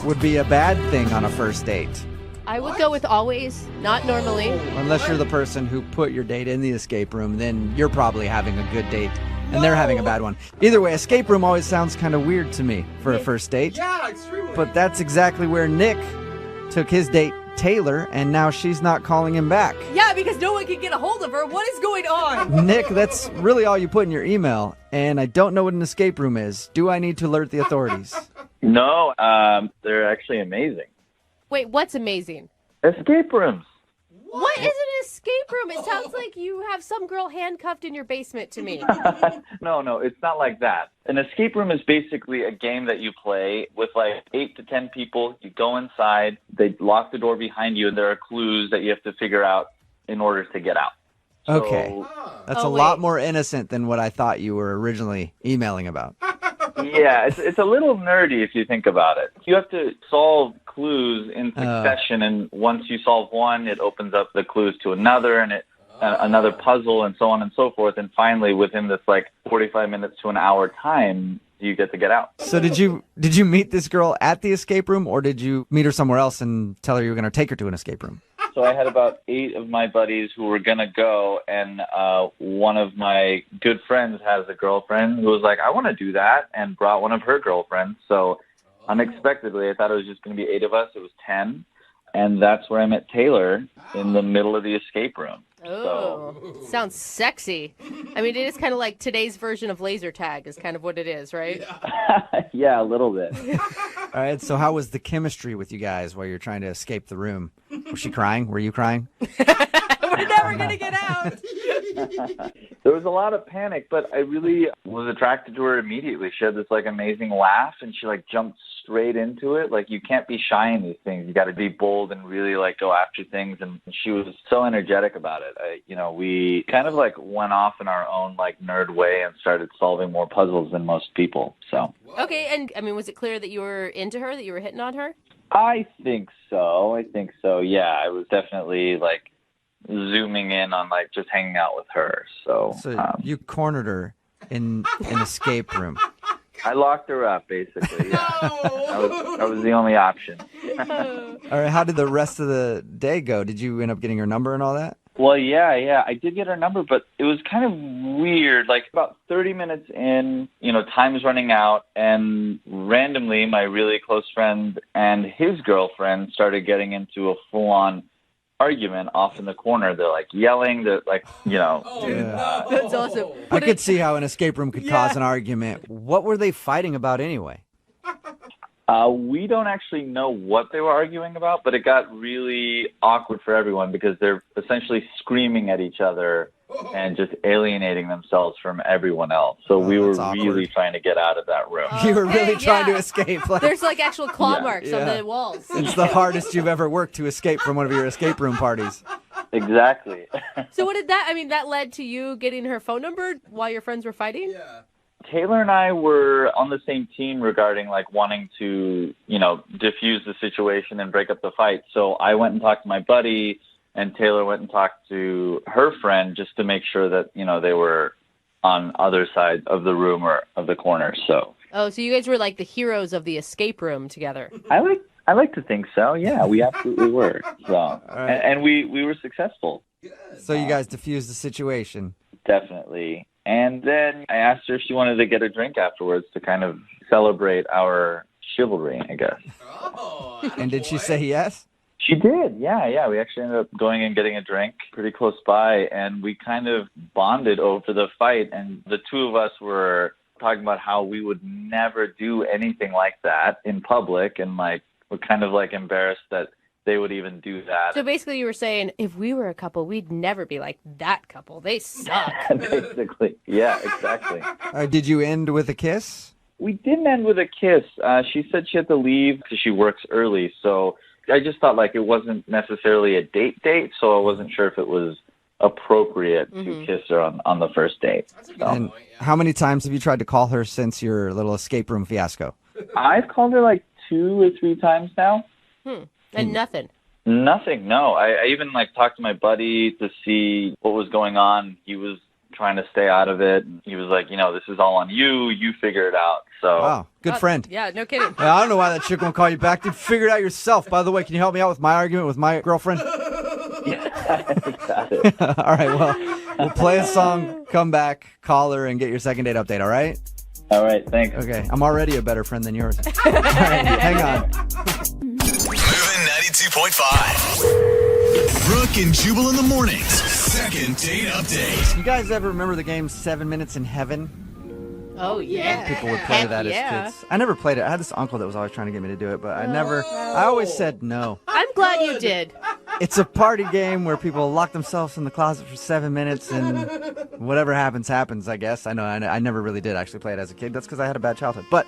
would be a bad thing on a first date. I would go with always, not normally. Unless you're the person who put your date in the escape room, then you're probably having a good date and they're having a bad one. Either way, escape room always sounds kind of weird to me for a first date. Yeah, extremely. But that's exactly where Nick took his date, Taylor, and now she's not calling him back. Yeah, because no one can get a hold of her. What is going on? Nick, that's really all you put in your email, and I don't know what an escape room is. Do I need to alert the authorities? No, they're actually amazing. Wait, what's amazing? Escape rooms. What is an escape room? It sounds like you have some girl handcuffed in your basement to me. No, it's not like that. An escape room is basically a game that you play with like 8 to 10 people. You go inside, they lock the door behind you, and there are clues that you have to figure out in order to get out. Okay. That's a lot more innocent than what I thought you were originally emailing about. Yeah, it's a little nerdy if you think about it. You have to solve clues in succession, and once you solve one, it opens up the clues to another, and another puzzle, and so on and so forth. And finally, within this like 45 minutes to an hour time, you get to get out. So did you meet this girl at the escape room, or did you meet her somewhere else and tell her you were going to take her to an escape room? So I had about 8 of my buddies who were going to go, and one of my good friends has a girlfriend who was like, I want to do that, and brought one of her girlfriends. So unexpectedly, I thought it was just going to be 8 of us. It was 10, and that's where I met Taylor, in the middle of the escape room. Oh, sounds sexy. I mean, it is kind of like today's version of laser tag is kind of what it is, right? Yeah, a little bit. All right, so how was the chemistry with you guys while you're trying to escape the room? Was she crying? Were you crying? We're never going to get out. There was a lot of panic, but I really was attracted to her immediately. She had this like amazing laugh, and she like jumped straight into it. Like, you can't be shy in these things. You got to be bold and really like go after things. And she was so energetic about it. We kind of like went off in our own like nerd way and started solving more puzzles than most people. So okay, and I mean, was it clear that you were into her, that you were hitting on her? I think so. Yeah, I was definitely like zooming in on like just hanging out with her. So you cornered her in an escape room. I locked her up, basically. Yeah. I was the only option. All right, how did the rest of the day go? Did you end up getting her number and all that? Well, yeah, I did get her number, but it was kind of weird. Like about 30 minutes in, time is running out, and randomly my really close friend and his girlfriend started getting into a full-on argument off in the corner. They're like yelling, they're like, That's awesome. I could see how an escape room could cause an argument. What were they fighting about anyway? We don't actually know what they were arguing about, but it got really awkward for everyone because they're essentially screaming at each other and just alienating themselves from everyone else. So we were really trying to get out of that room. You were really trying to escape. There's like actual claw marks on the walls. It's the hardest you've ever worked to escape from one of your escape room parties. Exactly. So what did that led to you getting her phone number while your friends were fighting? Yeah. Taylor and I were on the same team regarding like wanting to, diffuse the situation and break up the fight. So I went and talked to my buddy, and Taylor went and talked to her friend just to make sure that, they were on other sides of the room or of the corner. So. Oh, so you guys were like the heroes of the escape room together. I like to think so. Yeah, we absolutely were. So, and we were successful. So you guys diffused the situation. Definitely. And then I asked her if she wanted to get a drink afterwards to kind of celebrate our chivalry, I guess. And did she say yes? She did, yeah. We actually ended up going and getting a drink pretty close by, and we kind of bonded over the fight. And the two of us were talking about how we would never do anything like that in public, and like we're kind of like embarrassed that they would even do that. So basically you were saying, if we were a couple, we'd never be like that couple. They suck. Basically. Yeah, exactly. Did you end with a kiss? We didn't end with a kiss. She said she had to leave because she works early. So I just thought like it wasn't necessarily a date, so I wasn't sure if it was appropriate to kiss her on the first date. So. And how many times have you tried to call her since your little escape room fiasco? I've called her like 2 or 3 times now. And nothing. Nothing, no. I even like talked to my buddy to see what was going on. He was trying to stay out of it. He was like, this is all on you. You figure it out. So wow, good friend. Yeah, no kidding. I don't know why that chick won't call you back. Dude, figure it out yourself. By the way, can you help me out with my argument with my girlfriend? Yeah, got it. All right, well, we'll play a song, come back, call her, and get your second date update, all right? All right, thanks. Okay, I'm already a better friend than yours. All right, hang on. Moving 92 92.5. Brooke and Jubal in the mornings. Second date update. You guys ever remember the game 7 Minutes in Heaven? Oh, yeah. People would play that as kids. I never played it. I had this uncle that was always trying to get me to do it, but I always said no. I'm glad you did. It's a party game where people lock themselves in the closet for 7 minutes and whatever happens, happens, I guess. I know I never really did actually play it as a kid. That's because I had a bad childhood. But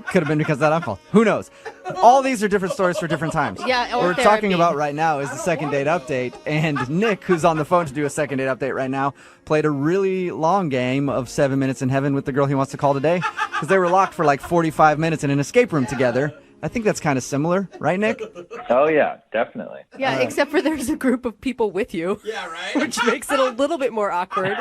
could have been because of that uncle. Who knows? All these are different stories for different times. Yeah, What we're therapy. talking about right now is the second date update. And Nick, who's on the phone to do a second date update right now, played a really long game of 7 Minutes in Heaven with the girl he wants to call today because they were locked for like 45 minutes in an escape room together. I think that's kind of similar, right, Nick? Oh, yeah, definitely. Yeah, except for there's a group of people with you. Yeah, right? Which makes it a little bit more awkward.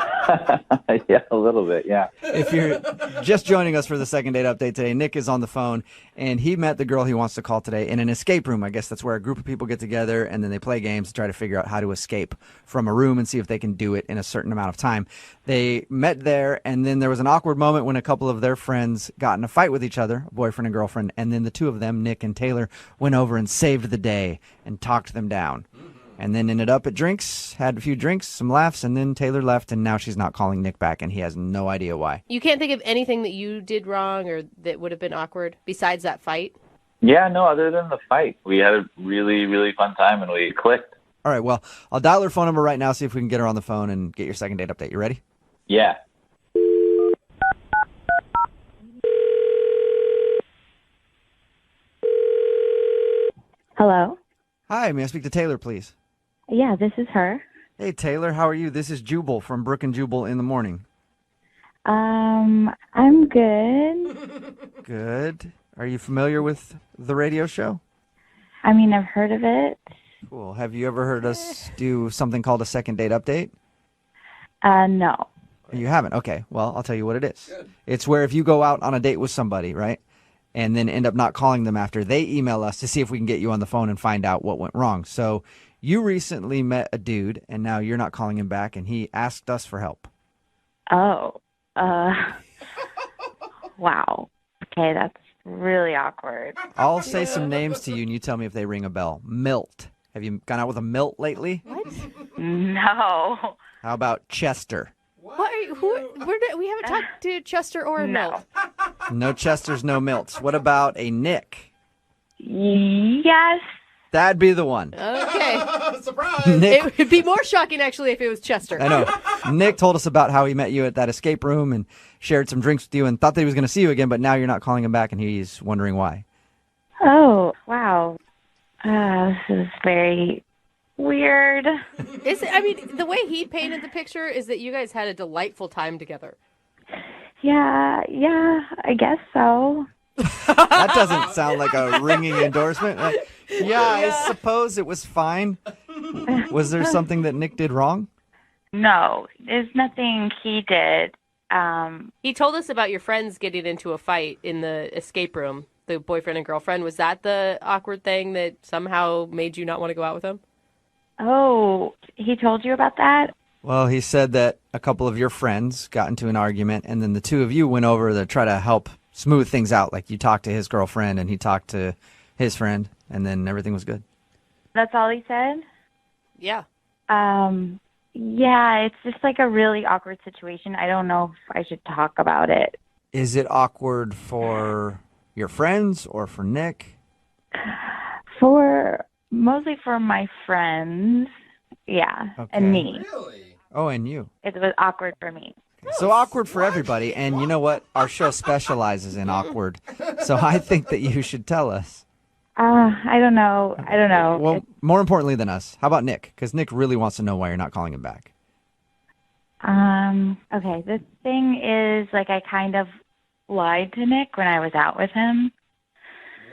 Yeah, a little bit, yeah. If you're just joining us for the second date update today, Nick is on the phone, and he met the girl he wants to call today in an escape room. I guess that's where a group of people get together, and then they play games to try to figure out how to escape from a room and see if they can do it in a certain amount of time. They met there, and then there was an awkward moment when a couple of their friends got in a fight with each other, a boyfriend and girlfriend, and then the two of them, Nick and Taylor, went over and saved the day and talked them down. And then ended up at drinks, had a few drinks, some laughs, and then Taylor left, and now she's not calling Nick back, and he has no idea why. You can't think of anything that you did wrong or that would have been awkward besides that fight? Yeah, no, other than the fight. We had a really, really fun time, and we clicked. All right, well, I'll dial her phone number right now, see if we can get her on the phone and get your second date update. You ready? Yeah. Hello? Hi, may I speak to Taylor, please? Yeah, this is her. Hey, Taylor, how are you? This is Jubal from Brooke and Jubal in the morning. I'm good. Good. Are you familiar with the radio show? I mean, I've heard of it. Cool. Have you ever heard us do something called a second date update? No. You haven't? Okay. Well, I'll tell you what it is. It's where if you go out on a date with somebody, right, and then end up not calling them after, they email us to see if we can get you on the phone and find out what went wrong. So you recently met a dude, and now you're not calling him back, and he asked us for help. Oh. Wow. Okay, that's really awkward. I'll say some names to you, and you tell me if they ring a bell. Milt. Have you gone out with a Milt lately? What? No. How about Chester? What are you, we haven't talked to Chester or Milt. No Chesters, no Milts. What about a Nick? Yes. That'd be the one. Okay. Surprise! Nick, It would be more shocking, actually, if it was Chester. I know. Nick told us about how he met you at that escape room and shared some drinks with you and thought that he was going to see you again, but now you're not calling him back, and he's wondering why. Oh, wow. This is very weird. I mean, the way he painted the picture is that you guys had a delightful time together. Yeah, I guess so. That doesn't sound like a ringing endorsement. Yeah, I suppose it was fine. Was there something that Nick did wrong? No, there's nothing he did. He told us about your friends getting into a fight in the escape room, the boyfriend and girlfriend. Was that the awkward thing that somehow made you not want to go out with him? Oh, he told you about that? Well, he said that a couple of your friends got into an argument, and then the two of you went over to try to help smooth things out. Like you talked to his girlfriend, and he talked to his friend, and then everything was good. That's all he said? Yeah. Yeah, it's just like a really awkward situation. I don't know if I should talk about it. Is it awkward for your friends or for Nick? Mostly for my friends, yeah, Okay. and me. Really? Oh, and you. It was awkward for me. So awkward for everybody, and you know what? Our show specializes in awkward, so I think that you should tell us. I don't know. Well, more importantly than us, how about Nick? Because Nick really wants to know why you're not calling him back. Okay, the thing is, like, I kind of lied to Nick when I was out with him.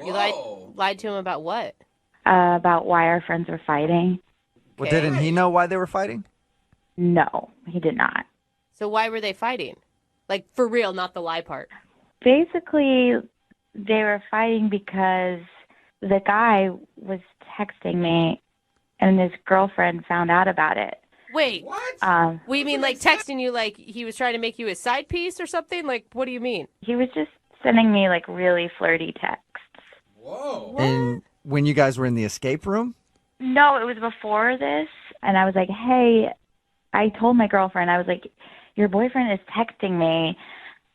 You lied to him about what? About why our friends were fighting. Well, didn't he know why they were fighting? No, he did not. So why were they fighting? Like, for real, not the lie part. Basically, they were fighting because the guy was texting me, and his girlfriend found out about it. Wait, what? We mean like texting you like he was trying to make you his side piece or something? Like, what do you mean? He was just sending me, like, really flirty texts. Whoa. And when you guys were in the escape room? No, it was before this, and I was like, hey, I told my girlfriend, I was like, your boyfriend is texting me,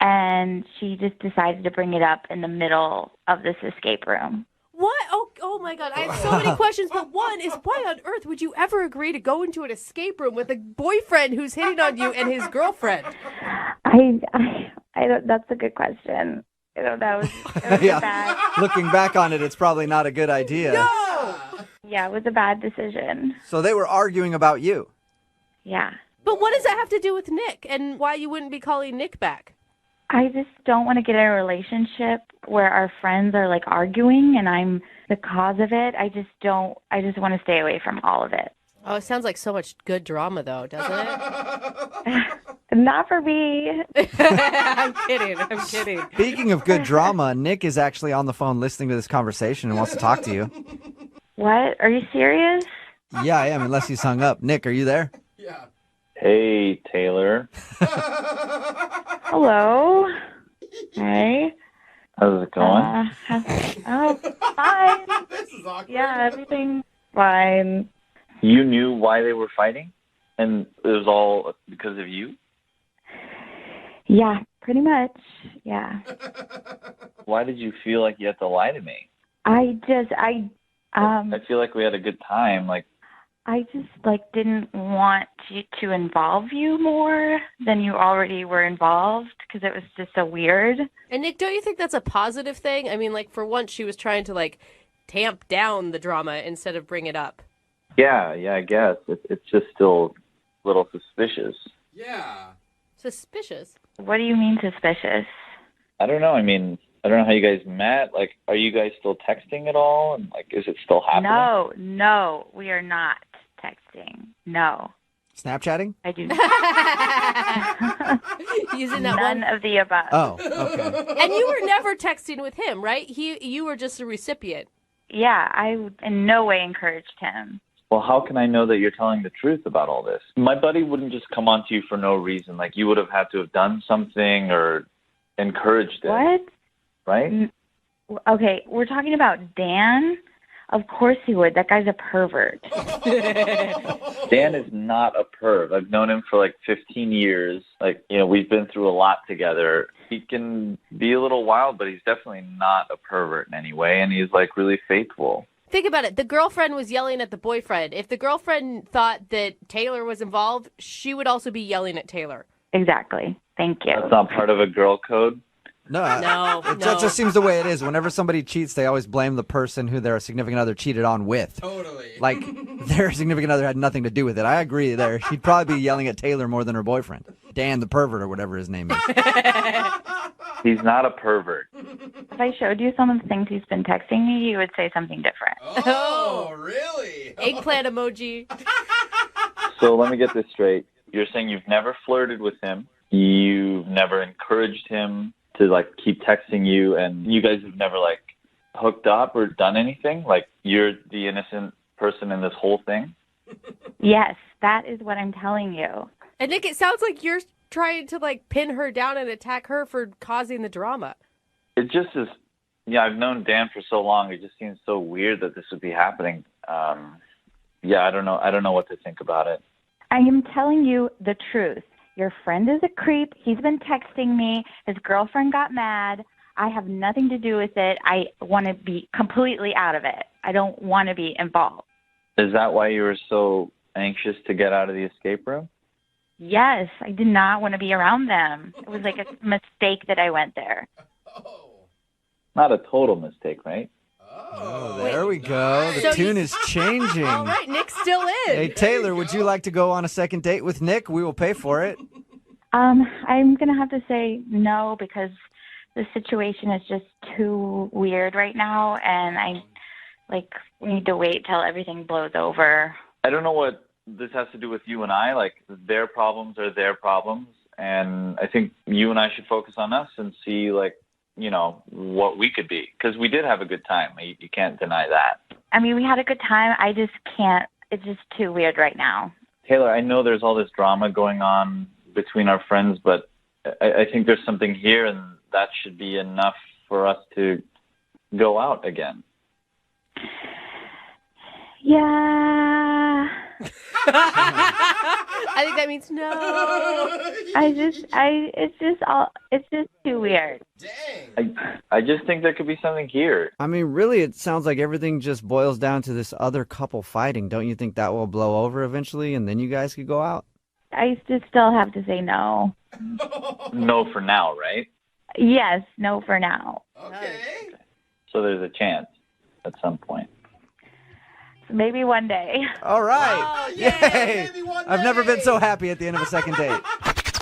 and she just decided to bring it up in the middle of this escape room. What? Oh my God. I have so many questions, but one is why on earth would you ever agree to go into an escape room with a boyfriend who's hitting on you and his girlfriend? I don't, that's a good question. I don't know. It was Yeah. bad. Looking back on it, it's probably not a good idea. No! Yeah, it was a bad decision. So they were arguing about you. Yeah. But what does that have to do with Nick and why you wouldn't be calling Nick back? I just don't want to get in a relationship where our friends are like arguing and I'm the cause of it. I just want to stay away from all of it. Oh, it sounds like so much good drama, though, doesn't it? Not for me. I'm kidding. Speaking of good drama, Nick is actually on the phone listening to this conversation and wants to talk to you. What? Are you serious? Yeah, I am, unless he's hung up. Nick, are you there? Hey, Taylor. Hello. Hey. How's it going? Fine. This is awkward. Yeah, everything's fine. You knew why they were fighting? And it was all because of you? Yeah, pretty much. Yeah. Why did you feel like you had to lie to me? I feel like we had a good time. Like, I just didn't want to involve you more than you already were involved because it was just so weird. And Nick, don't you think that's a positive thing? I mean, for once she was trying to tamp down the drama instead of bring it up. yeah, I guess. It's just still a little suspicious. Yeah. Suspicious? What do you mean suspicious? I don't know. I mean, I don't know how you guys met. Like, are you guys still texting at all? And, is it still happening? No, we are not texting. No. Snapchatting? I do Using that none of the above. Oh, okay. And you were never texting with him, right? You were just a recipient. Yeah, I in no way encouraged him. Well, how can I know that you're telling the truth about all this? My buddy wouldn't just come on to you for no reason. Like, you would have had to have done something or encouraged it. What? Right? Okay, we're talking about Dan. Of course he would. That guy's a pervert. Dan is not a perv. I've known him for 15 years. We've been through a lot together. He can be a little wild, but he's definitely not a pervert in any way, and he's really faithful. Think about it. The girlfriend was yelling at the boyfriend. If the girlfriend thought that Taylor was involved, she would also be yelling at Taylor. Exactly. Thank you. That's not part of a girl code? No. No. That just seems the way it is. Whenever somebody cheats, they always blame the person who their significant other cheated on with. Totally. Their significant other had nothing to do with it. I agree there. She'd probably be yelling at Taylor more than her boyfriend. Dan the pervert or whatever his name is. He's not a pervert. If I showed you some of the things he's been texting me, you would say something different. Oh, really? Eggplant emoji. So let me get this straight. You're saying you've never flirted with him. You've never encouraged him to keep texting you, and you guys have never hooked up or done anything? You're the innocent person in this whole thing? Yes, that is what I'm telling you. And Nick, it sounds like you're trying to pin her down and attack her for causing the drama. It just is. Yeah, I've known Dan for so long. It just seems so weird that this would be happening. I don't know what to think about it. I am telling you the truth. Your friend is a creep. He's been texting me. His girlfriend got mad. I have nothing to do with it. I want to be completely out of it. I don't want to be involved. Is that why you were so anxious to get out of the escape room? Yes, I did not want to be around them. It was a mistake that I went there. Not a total mistake, right? Oh, there we go. The tune is changing. All right, Nick's still in. Hey, Taylor, would you like to go on a second date with Nick? We will pay for it. I'm going to have to say no because the situation is just too weird right now, and I need to wait till everything blows over. I don't know what this has to do with you and I. Their problems are their problems, and I think you and I should focus on us and see, what we could be. Because we did have a good time. You can't deny that. I mean, we had a good time. I just can't. It's just too weird right now. Taylor, I know there's all this drama going on between our friends, but I think there's something here, and that should be enough for us to go out again. Yeah. I think that means no. It's just too weird. I just think there could be something here. I mean, really, it sounds like everything just boils down to this other couple fighting. Don't you think that will blow over eventually, and then you guys could go out? I just still have to say no. No for now, right? Yes, no for now. Okay. So there's a chance at some point. Maybe one day. All right. Oh, yeah, maybe one I've never been day. so happy at the end of a second date.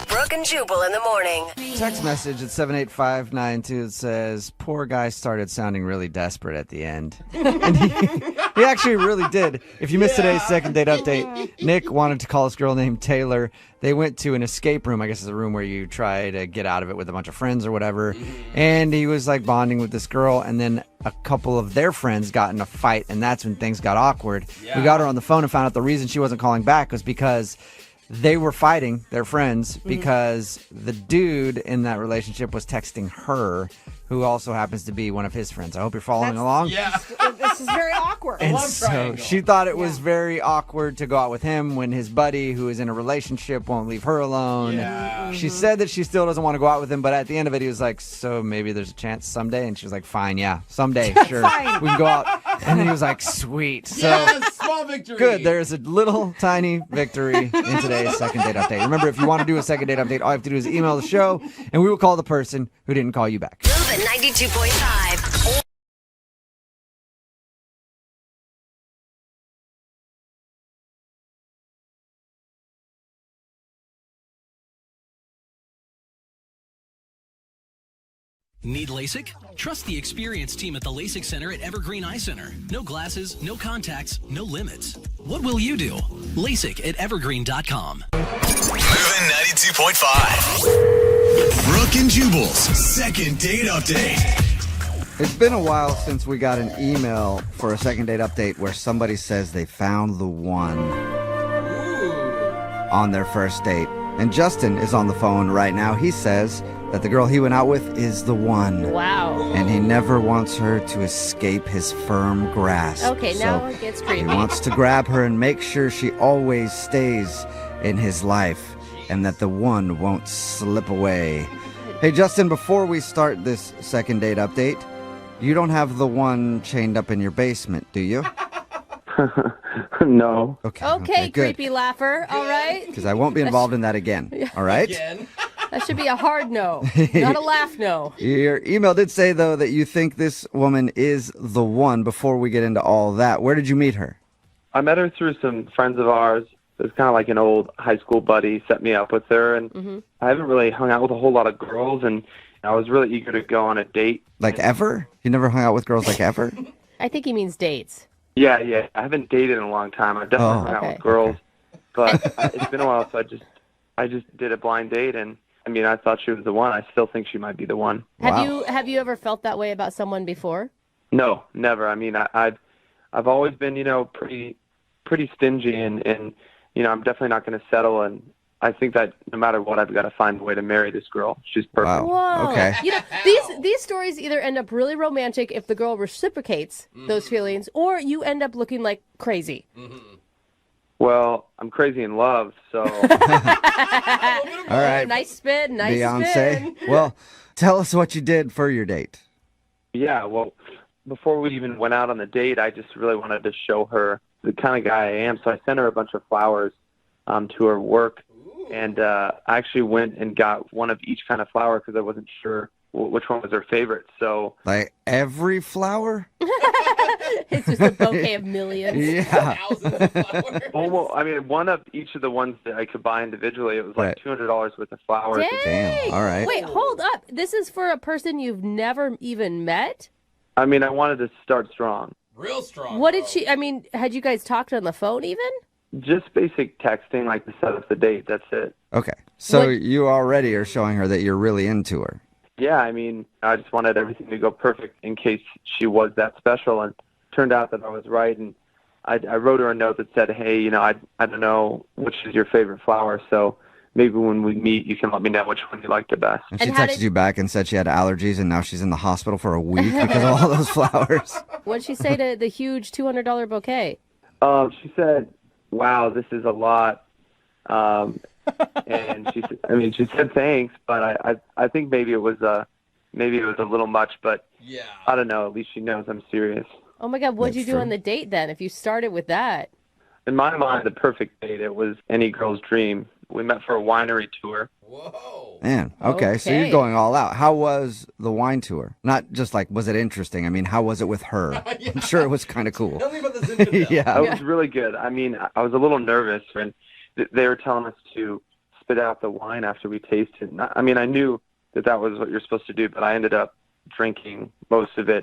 Brooke and Jubal in the morning. Text message at 78592 says, poor guy started sounding really desperate at the end. And he actually really did. If you missed today's second date update, Nick wanted to call this girl named Taylor. They went to an escape room. I guess it's a room where you try to get out of it with a bunch of friends or whatever. And he was like bonding with this girl. And then a couple of their friends got in a fight. And that's when things got awkward. Yeah. We got her on the phone and found out the reason she wasn't calling back was because they were fighting, their friends, because the dude in that relationship was texting her, who also happens to be one of his friends. I hope you're following along. Yeah. This is very awkward. And Love so triangle. she thought it was very awkward to go out with him when his buddy, who is in a relationship, won't leave her alone. Yeah. She said that she still doesn't want to go out with him, but at the end of it, he was like, so maybe there's a chance someday? And she was like, fine, yeah, someday, sure, we can go out. And then he was like, sweet. So Yes, small victory. good, there's a little tiny victory in today's second date update. Remember, if you want to do a second date update, all you have to do is email the show, and we will call the person who didn't call you back. Move at 92.5. Need LASIK? Trust the experienced team at the LASIK Center at Evergreen Eye Center. No glasses, no contacts, no limits. What will you do? LASIK at evergreen.com. Moving 92.5. Brooke and Jubal's second date update. It's been a while since we got an email for a second date update where somebody says they found the one on their first date. And Justin is on the phone right now. He says that the girl he went out with is the one. Wow. And he never wants her to escape his firm grasp. Okay, now it gets He creepy. wants to grab her and make sure she always stays in his life and that the one won't slip away. Hey, Justin, before we start this second date update, you don't have the one chained up in your basement, do you? No. Okay, good. creepy laugher. All right. Because I won't be involved in that again. All right? That should be a hard no, not a laugh no. Your email did say, though, that you think this woman is the one. Before we get into all that, where did you meet her? I met her through some friends of ours. It was kind of like an old high school buddy set me up with her, and I haven't really hung out with a whole lot of girls, and I was really eager to go on a date. Like ever? You never hung out with girls like ever? I think he means dates. Yeah. I haven't dated in a long time. I've definitely hung out with girls, but it's been a while, so I just did a blind date, and I mean, I thought she was the one. I still think she might be the one. Have you ever felt that way about someone before? No, never. I mean, I've always been, pretty stingy, and I'm definitely not going to settle. And I think that no matter what, I've got to find a way to marry this girl. She's perfect. Whoa. Okay. You know, these stories either end up really romantic if the girl reciprocates those feelings, or you end up looking like crazy. Well, I'm crazy in love, so. All right. Nice spin. Nice Beyonce. spin. Well, tell us what you did for your date. Yeah, well, before we even went out on the date, I just really wanted to show her the kind of guy I am. So I sent her a bunch of flowers to her work, and I actually went and got one of each kind of flower because I wasn't sure which one was her favorite. So Like every flower? It's just a bouquet of millions. Yeah. well, I mean, one of each of the ones that I could buy individually, it was like $200 worth of flowers. Damn. All right. Wait, hold up. This is for a person you've never even met? I mean, I wanted to start strong. Real strong. What did she, had you guys talked on the phone even? Just basic texting, like to set up the date. That's it. Okay. So you already are showing her that you're really into her. Yeah, I mean, I just wanted everything to go perfect in case she was that special, and turned out that I was right. And I wrote her a note that said, hey, I don't know which is your favorite flower, so maybe when we meet, you can let me know which one you like the best. And she texted you back and said she had allergies and now she's in the hospital for a week because of all those flowers. What'd she say to the huge $200 bouquet? She said, "Wow, this is a lot." And she said thanks, but I think maybe it was a little much, but I don't know. At least she knows I'm serious. Oh my God, what'd you do on the date then? If you started with that. In my mind, the perfect date, it was any girl's dream. We met for a winery tour. Man, okay, so you're going all out. How was the wine tour? Not just like, was it interesting? I mean, how was it with her? I'm sure it was kind of cool. Tell me about this infidel. Yeah. It was really good. I mean, I was a little nervous, and they were telling us to spit out the wine after we tasted. I mean, I knew that was what you're supposed to do, but I ended up drinking most of it,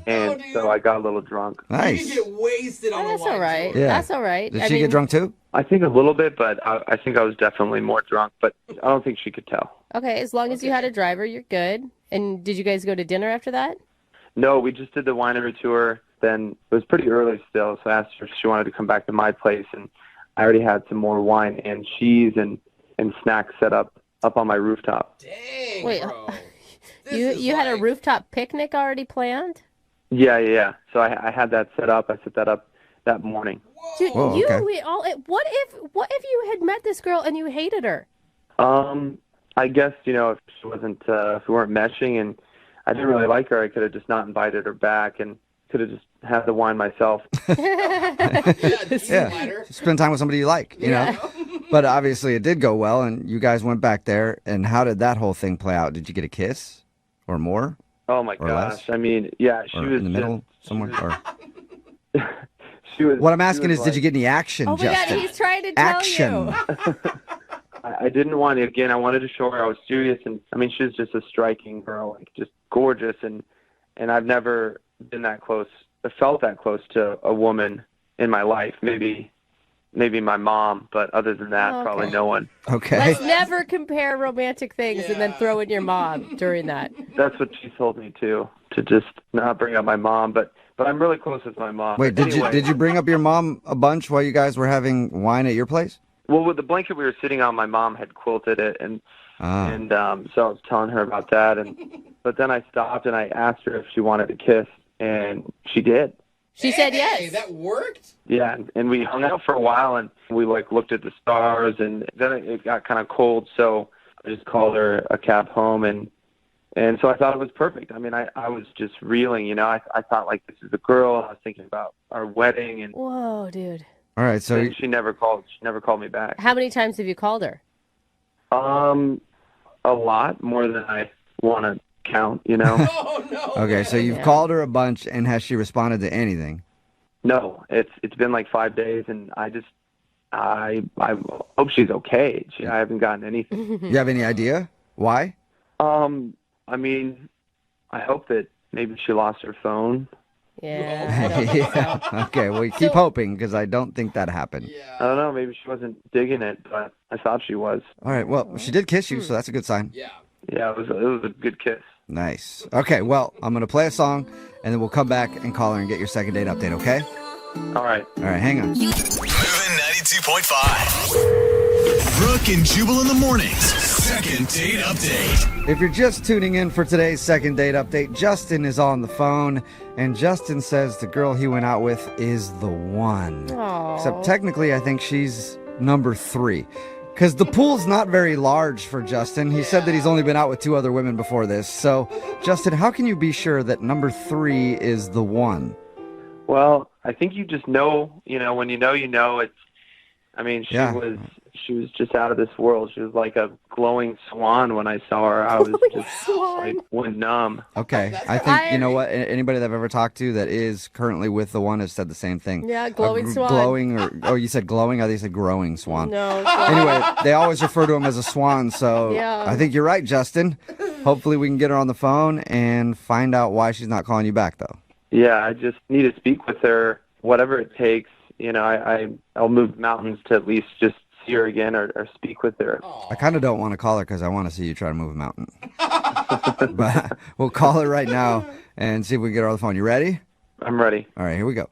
and so I got a little drunk. Nice. You can get wasted on the That's wine all right. Yeah. That's all right. Did she get drunk too? I think a little bit, but I think I was definitely more drunk, but I don't think she could tell. Okay, as long as you had a driver, you're good. And did you guys go to dinner after that? No, we just did the winery tour. Then it was pretty early still, so I asked her if she wanted to come back to my place, and I already had some more wine and cheese and snacks set up on my rooftop. Dang, Wait, bro. you had a rooftop picnic already planned? Yeah. So I had that set up. I set that up that morning. Dude, Whoa, okay. What if you had met this girl and you hated her? I guess, if she wasn't, if we weren't meshing and I didn't really like her, I could have just not invited her back and could have just had the wine myself. Yeah, spend time with somebody you like, you know. But obviously it did go well, and you guys went back there. And how did that whole thing play out? Did you get a kiss or more? Oh my or gosh! less? I mean, yeah, she Or was in the middle somewhere. Or... She was. What I'm asking is, like, did you get any action, Oh my Justin? God, he's trying to tell Action. you. I didn't want to. Again, I wanted to show her I was serious, and I mean, she was just a striking girl, like just gorgeous, and I've never been that close, felt that close to a woman in my life. Maybe my mom, but other than that, Okay. probably no one. Okay. Let's never compare romantic things and then throw in your mom during that. That's what she told me to just not bring up my mom, but I'm really close with my mom. Wait, But anyway, did you bring up your mom a bunch while you guys were having wine at your place? Well, with the blanket we were sitting on, my mom had quilted it, and so I was telling her about that, but then I stopped and I asked her if she wanted to kiss, and she did. She said Hey, yes. that worked? Yeah, and we hung out for a while, and we looked at the stars, and then it got kind of cold, so I just called her a cab home, and so I thought it was perfect. I mean, I was just reeling, I thought this is the girl. I was thinking about our wedding, and Whoa, dude. All right, so then she never called me back. How many times have you called her? A lot more than I want to count, Oh, no. okay, so you've called her a bunch, and has she responded to anything? No, it's been 5 days, and I hope she's okay. I haven't gotten anything. You have any idea why? I mean, I hope that maybe she lost her phone. Yeah. I don't think so. Okay, well, keep hoping, because I don't think that happened. I don't know. Maybe she wasn't digging it, but I thought she was. All right, well, she did kiss you, so that's a good sign. Yeah. Yeah, it was a good kiss. Nice. Okay, well, I'm going to play a song, and then we'll come back and call her and get your second date update, okay? All right. All right, hang on. Moving 92.5. Brooke and Jubal in the mornings. Second date update. If you're just tuning in for today's second date update, Justin is on the phone, and Justin says the girl he went out with is the one. Aw. Except technically, I think she's number 3. Because the pool's not very large for Justin. He said that he's only been out with 2 other women before this. So, Justin, how can you be sure that number 3 is the one? Well, I think you just know, when you know, it's, I mean, she was just out of this world. She was like a glowing swan when I saw her. I was just went numb. Okay. I think, you know what? Anybody that I've ever talked to that is currently with the one has said the same thing. Yeah, glowing swan. Glowing, you said glowing? I think you said growing swan. No. Anyway, they always refer to him as a swan, so Yeah. I think you're right, Justin. Hopefully we can get her on the phone and find out why she's not calling you back, though. Yeah, I just need to speak with her, whatever it takes. I'll move mountains to at least just see her again or speak with her. I kind of don't want to call her because I want to see you try to move a mountain. But we'll call her right now and see if we can get her on the phone. You ready? I'm ready. All right, here we go.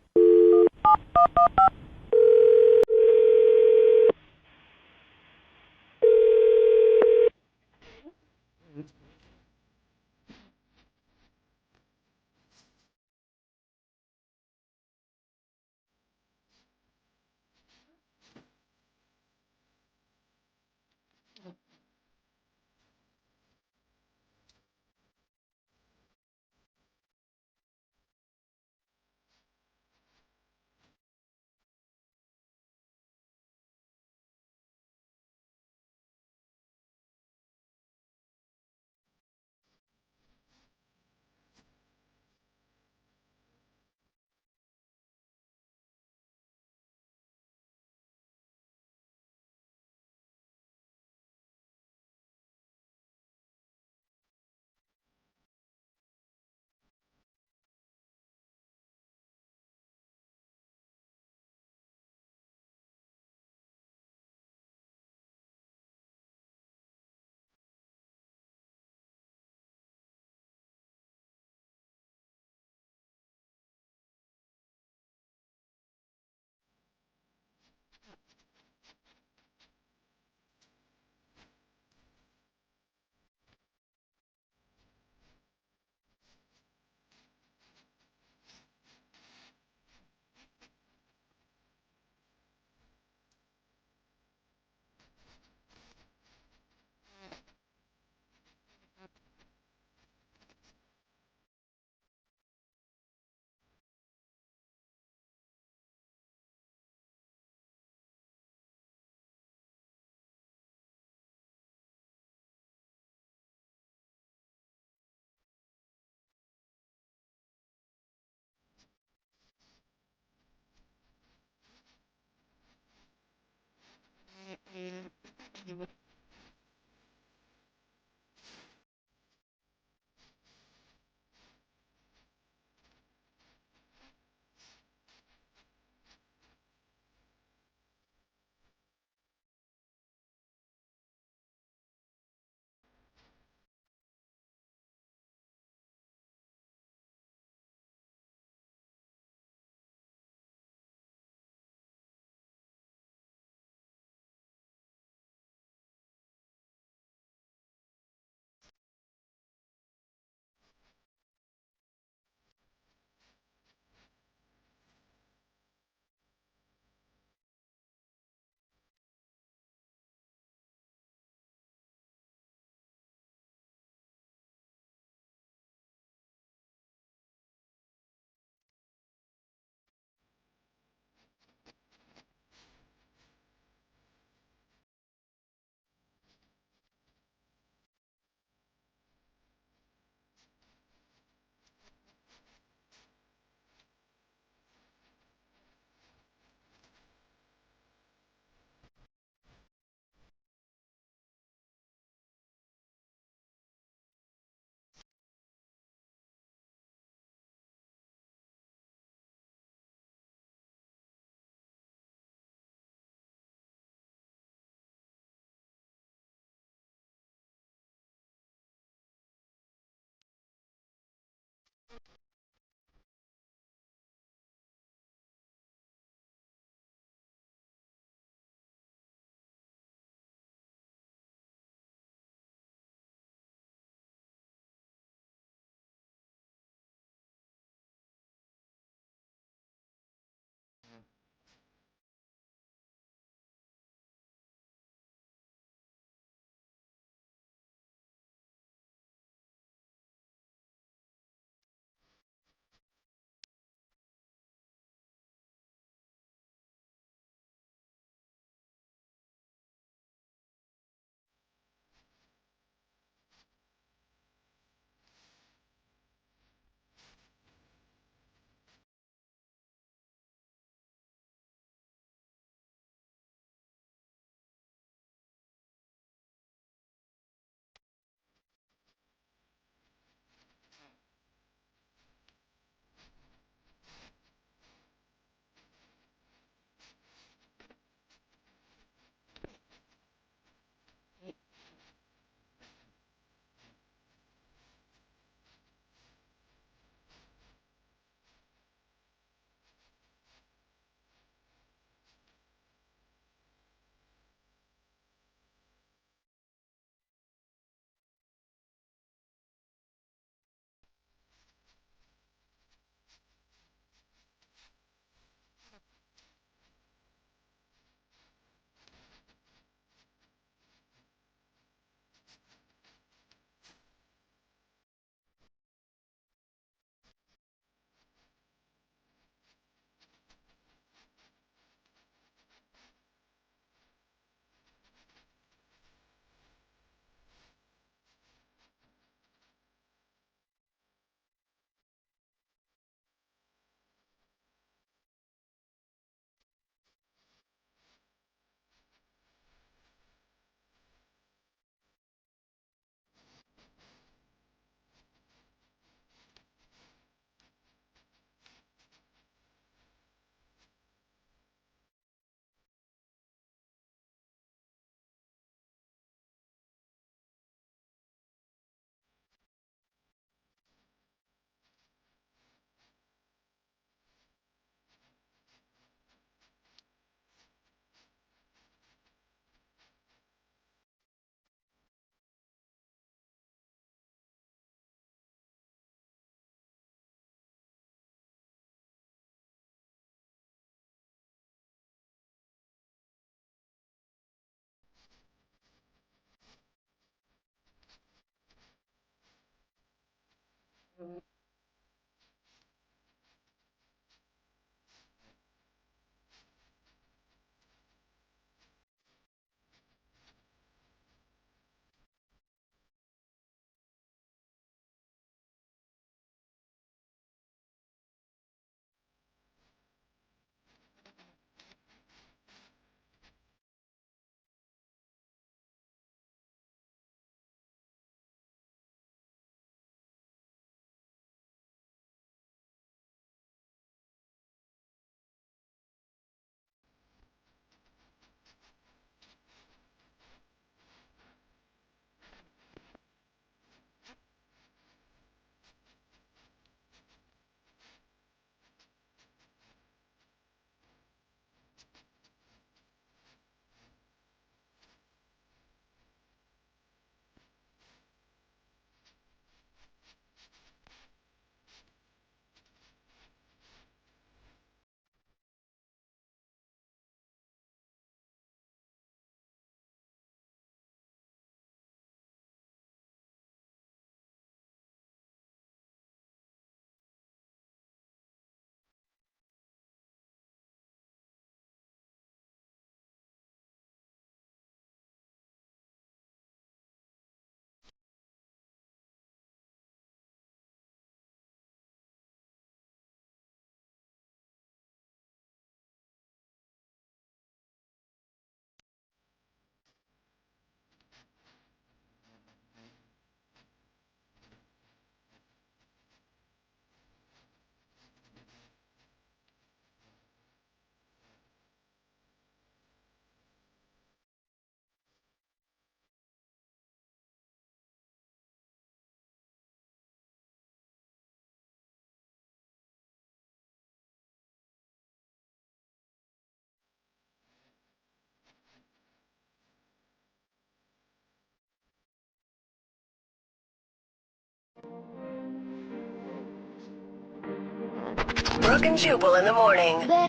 Brooke and Jubal in the morning.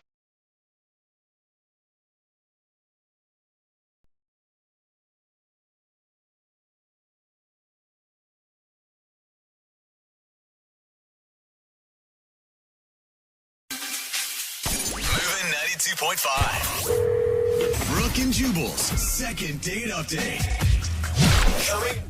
Moving 92.5. Brooke and Jubal's second date update. Coming.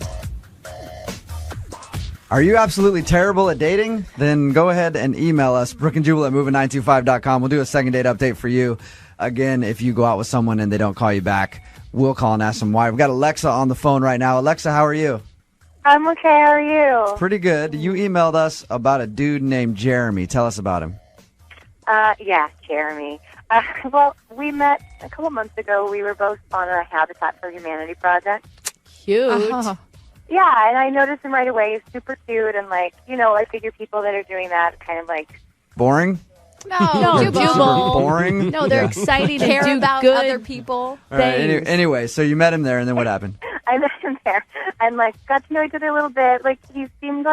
Are you absolutely terrible at dating? Then go ahead and email us, brookandjubal at moving925.com. We'll do a second date update for you. Again, if you go out with someone and they don't call you back, we'll call and ask them why. We've got Alexa on the phone right now. Alexa, how are you? I'm okay. How are you? Pretty good. You emailed us about a dude named Jeremy. Tell us about him. Yeah, Jeremy. Well, we met a couple months ago. We were both on a Habitat for Humanity project. Cute. Yeah, and I noticed him right away. He's super cute, and I figure people that are doing that kind of Boring? No, Super boring? No, they're Yeah. exciting Care and do about good other people. All right, anyway, so you met him there, and then what happened? I met him there, and got to know each other a little bit. He seemed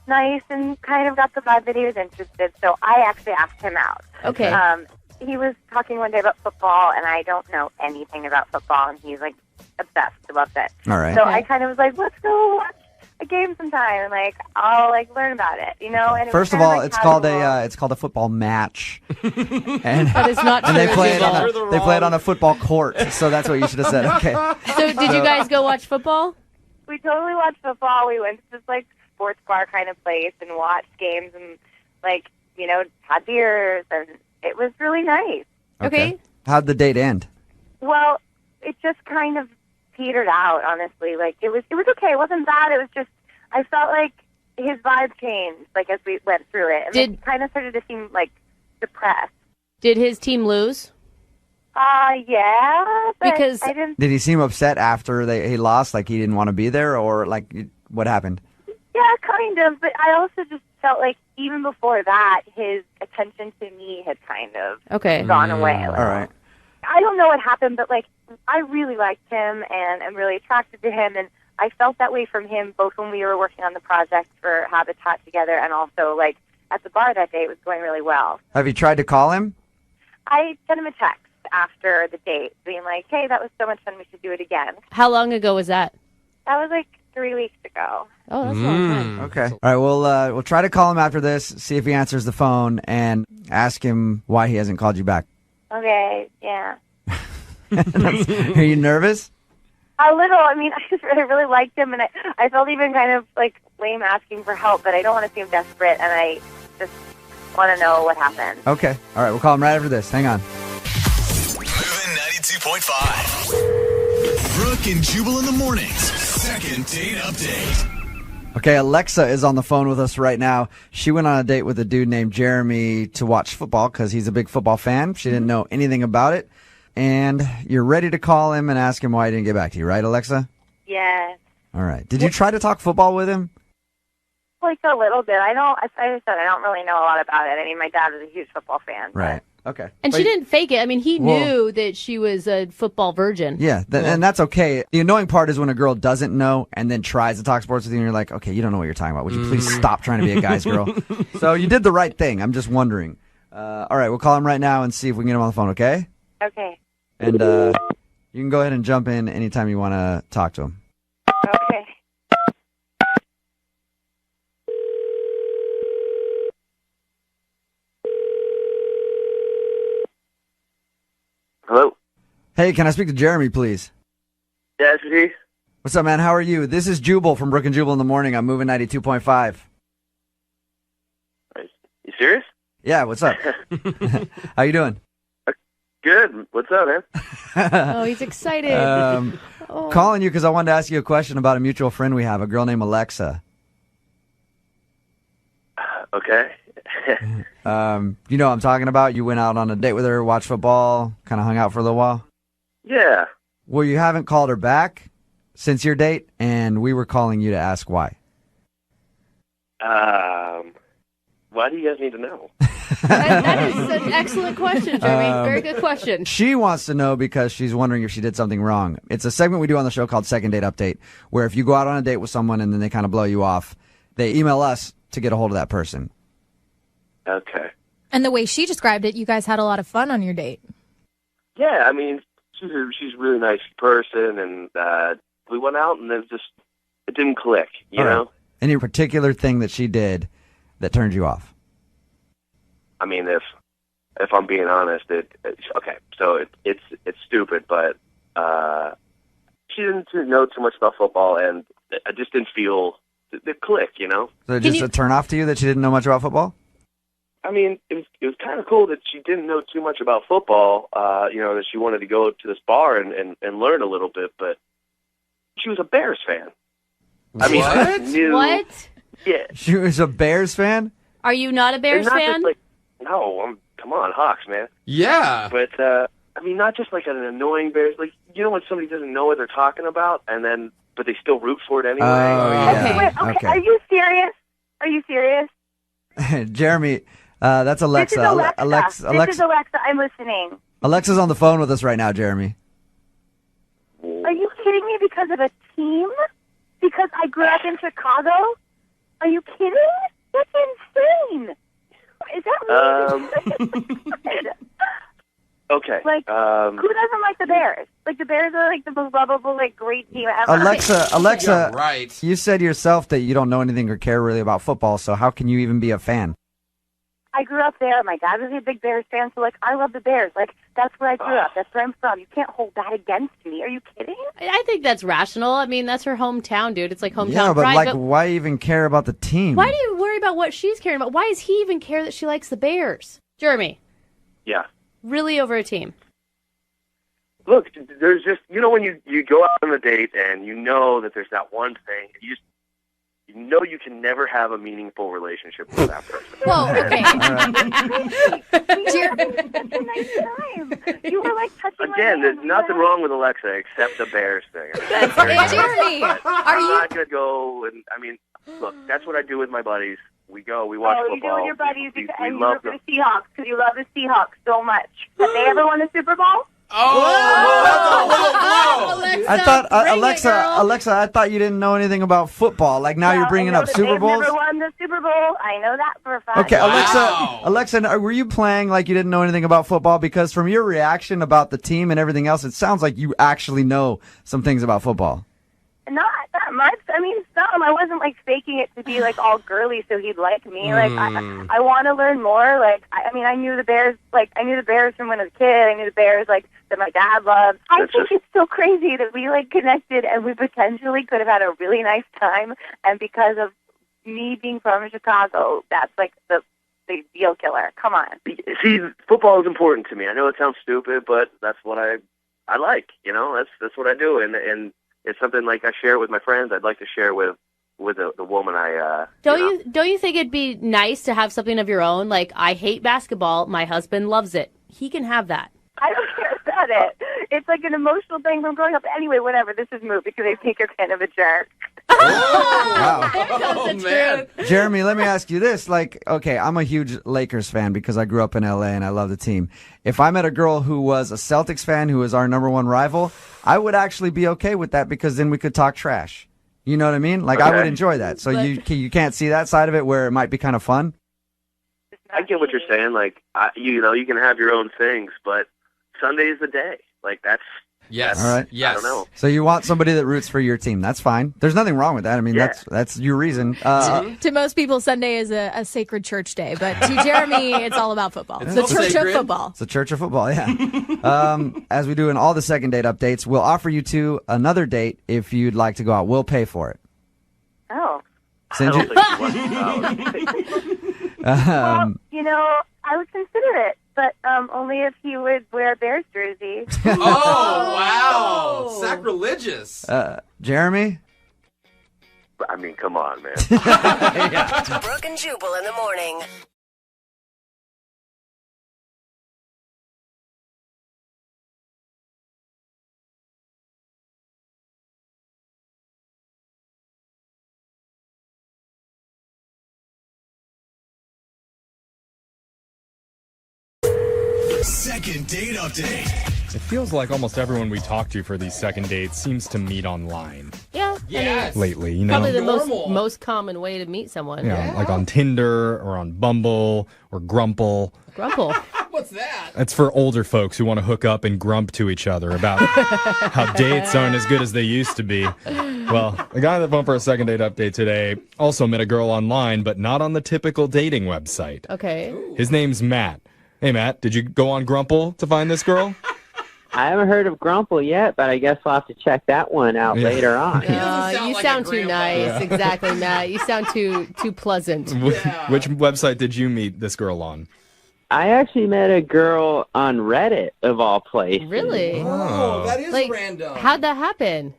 nice, and kind of got the vibe that he was interested. So I actually asked him out. Okay. He was talking one day about football, and I don't know anything about football, and he's obsessed. He loves it. All right. So I kind of was like, let's go watch a game sometime, and I'll learn about it, And it First was of kinda all, it's called casual. it's called a football match, and That is not and they true. play it on a football court. So that's what you should have said. Okay. So did you guys go watch football? We totally watched football. We went to this sports bar kind of place and watched games and had beers, and it was really nice. Okay. How'd the date end? Well, it just kind of petered out, honestly. It was okay. It wasn't bad. It was just I felt like his vibe changed as we went through it, and it kind of started to seem depressed. Did his team lose? Yeah, but Because I didn't. Did he seem upset after he lost? He didn't want to be there, or what happened? Yeah, kind of. But I also just felt even before that, his attention to me had kind of gone away. All right. I don't know what happened, but I really liked him and I'm really attracted to him, and I felt that way from him both when we were working on the project for Habitat together and also at the bar that day. It was going really well. Have you tried to call him? I sent him a text after the date being hey, that was so much fun, we should do it again. How long ago was that? That was 3 weeks ago. Oh, that's a long time. Okay. All right, we'll try to call him after this, see if he answers the phone, and ask him why he hasn't called you back. Okay, yeah. Are you nervous? A little. I mean, I really liked him, and I felt even kind of like lame asking for help, but I don't want to seem desperate, and I just want to know what happened. Okay. All right, we'll call him right after this. Hang on. Moving 92.5. Brooke and Jubal in the mornings. Second date update. Okay, Alexa is on the phone with us right now. She went on a date with a dude named Jeremy to watch football because he's a big football fan. She didn't know anything about it. And you're ready to call him and ask him why he didn't get back to you, right, Alexa? Yes. All right. Did you try to talk football with him? Like a little bit. I just said I don't really know a lot about it. I mean, my dad is a huge football fan. Right. Okay. And she didn't fake it. I mean, he knew that she was a football virgin. Yeah, and that's okay. The annoying part is when a girl doesn't know and then tries to talk sports with you, and you're like, okay, you don't know what you're talking about. Would you please stop trying to be a guy's girl? So you did the right thing. I'm just wondering. All right, we'll call him right now and see if we can get him on the phone, okay? Okay. And you can go ahead and jump in anytime you want to talk to him. Okay. Hello? Hey, can I speak to Jeremy, please? Yeah, this is he. What's up, man? How are you? This is Jubal from Brooke and Jubal in the morning. I'm moving 92.5. You serious? Yeah, what's up? How you doing? Good. What's up, man? Oh, he's excited. Calling you because I wanted to ask you a question about a mutual friend we have, a girl named Alexa. Okay. You know what I'm talking about? You went out on a date with her, watched football, kind of hung out for a little while? Yeah. Well, you haven't called her back since your date, and we were calling you to ask why. Why do you guys need to know? That is an excellent question, Jeremy. Very good question. She wants to know because she's wondering if she did something wrong. It's a segment we do on the show called Second Date Update, where if you go out on a date with someone and then they kind of blow you off, they email us to get a hold of that person. Okay. And the way she described it, you guys had a lot of fun on your date. Yeah, I mean, she's a really nice person, and we went out, and it didn't click, you know? Any particular thing that she did that turned you off? I mean, if I'm being honest, okay. So it's stupid, but she didn't know too much about football, and I just didn't feel the click, you know. So just a turn off to you that she didn't know much about football? I mean, it was kind of cool that she didn't know too much about football. You know, that she wanted to go to this bar and learn a little bit, but she was a Bears fan. I mean, I knew, What? Yeah. She was a Bears fan? Are you not a Bears And not fan? just like, no, come on, Hawks, man. Yeah. But I mean, not just like an annoying Bears. Like, you know when somebody doesn't know what they're talking about, but they still root for it anyway. Oh, yeah. Wait, okay. Are you serious? Are you serious? Jeremy, that's Alexa. This is Alexa. Alexa. This is Alexa. I'm listening. Alexa's on the phone with us right now, Jeremy. Are you kidding me because of a team? Because I grew up in Chicago? Are you kidding? That's insane. Is that really Okay. Like, who doesn't like the Bears? Like, the Bears are like the most lovable, like, great team ever. Alexa, Yeah, right. you said yourself that you don't know anything or care really about football, so how can you even be a fan? I grew up there. My dad was a big Bears fan, so, like, I love the Bears. Like, that's where I grew up. That's where I'm from. You can't hold that against me. Are you kidding? I think that's rational. I mean, that's her hometown, dude. It's like hometown Yeah, but pride. like, why even care about the team? Why do you worry about what she's caring about? Why does he even care that she likes the Bears? Jeremy, Yeah. really over a team? Look, there's just, you know, when you go out on a date and you know that there's that one thing, you know you can never have a meaningful relationship with that person. Well, okay. Such a nice time. You were, like, touching my Again, hand. there's nothing wrong with Alexa except the Bears thing. Jeremy, But are I'm you? not going to go, and I mean, look, that's what I do with my buddies. We watch you football. do with your buddies, we and you love root for them. the Seahawks because you love the Seahawks so much. Have they ever won the Super Bowl? I thought Alexa, I thought you didn't know anything about football. Like now you're bringing up Super Bowls. They've never won the Super Bowl. I know that for a fact. Okay, Alexa, were you playing like you didn't know anything about football? Because from your reaction about the team and everything else, it sounds like you actually know some things about football. Not much. I mean, some. I wasn't like faking it to be like all girly so he'd like me. Like I want to learn more. Like I mean, I knew the Bears. Like I knew the Bears from when I was a kid. I knew the Bears like that my dad loved. I think it's so crazy that we like connected and we potentially could have had a really nice time. And because of me being from Chicago, that's like the deal killer. Come on. See, football is important to me. I know it sounds stupid, but that's what I like. You know, that's what I do, and it's something like I share with my friends. I'd like to share with the woman I. Don't you think it'd be nice to have something of your own? Like, I hate basketball. My husband loves it. He can have that. I don't care about it. It's like an emotional thing from growing up. Anyway, whatever. This is moot because I think you're kind of a jerk. Man. Jeremy, let me ask you this. Like, okay, I'm a huge Lakers fan because I grew up in LA and I love the team. If I met a girl who was a Celtics fan, who is our number one rival, I would actually be okay with that because then we could talk trash. You know what I mean? Like, I would enjoy that. So you can't see that side of it where it might be kind of fun? I get what you're saying. Like, you can have your own things, but Sunday is the day. Like, that's... Yes. All right. Yes. I don't know. So you want somebody that roots for your team. That's fine. There's nothing wrong with that. I mean, that's your reason. To most people, Sunday is a sacred church day, but to Jeremy, it's all about football. It's the church of football. It's the church of football, yeah. As we do in all the second date updates, we'll offer you two another date if you'd like to go out. We'll pay for it. Oh. Send you... Well, I would consider it, but only if he would wear a Bears jersey. Oh, wow. Sacrilegious. Jeremy? I mean, come on, man. Brooke and Jubal in the morning. Second date update. It feels like almost everyone we talk to for these second dates seems to meet online. Yeah. Yes. Lately, you know. Probably the most common way to meet someone. Like on Tinder or on Bumble or Grumple. Grumple. What's that? That's for older folks who want to hook up and grump to each other about how dates aren't as good as they used to be. Well, the guy that went for a second date update today also met a girl online, but not on the typical dating website. Okay. His name's Matt. Hey, Matt, did you go on Grumple to find this girl? I haven't heard of Grumple yet, but I guess we'll have to check that one out later on. You sound too nice. Yeah. Exactly, Matt. You sound too pleasant. Which website did you meet this girl on? I actually met a girl on Reddit, of all places. Really? Oh, that is random. How'd that happen?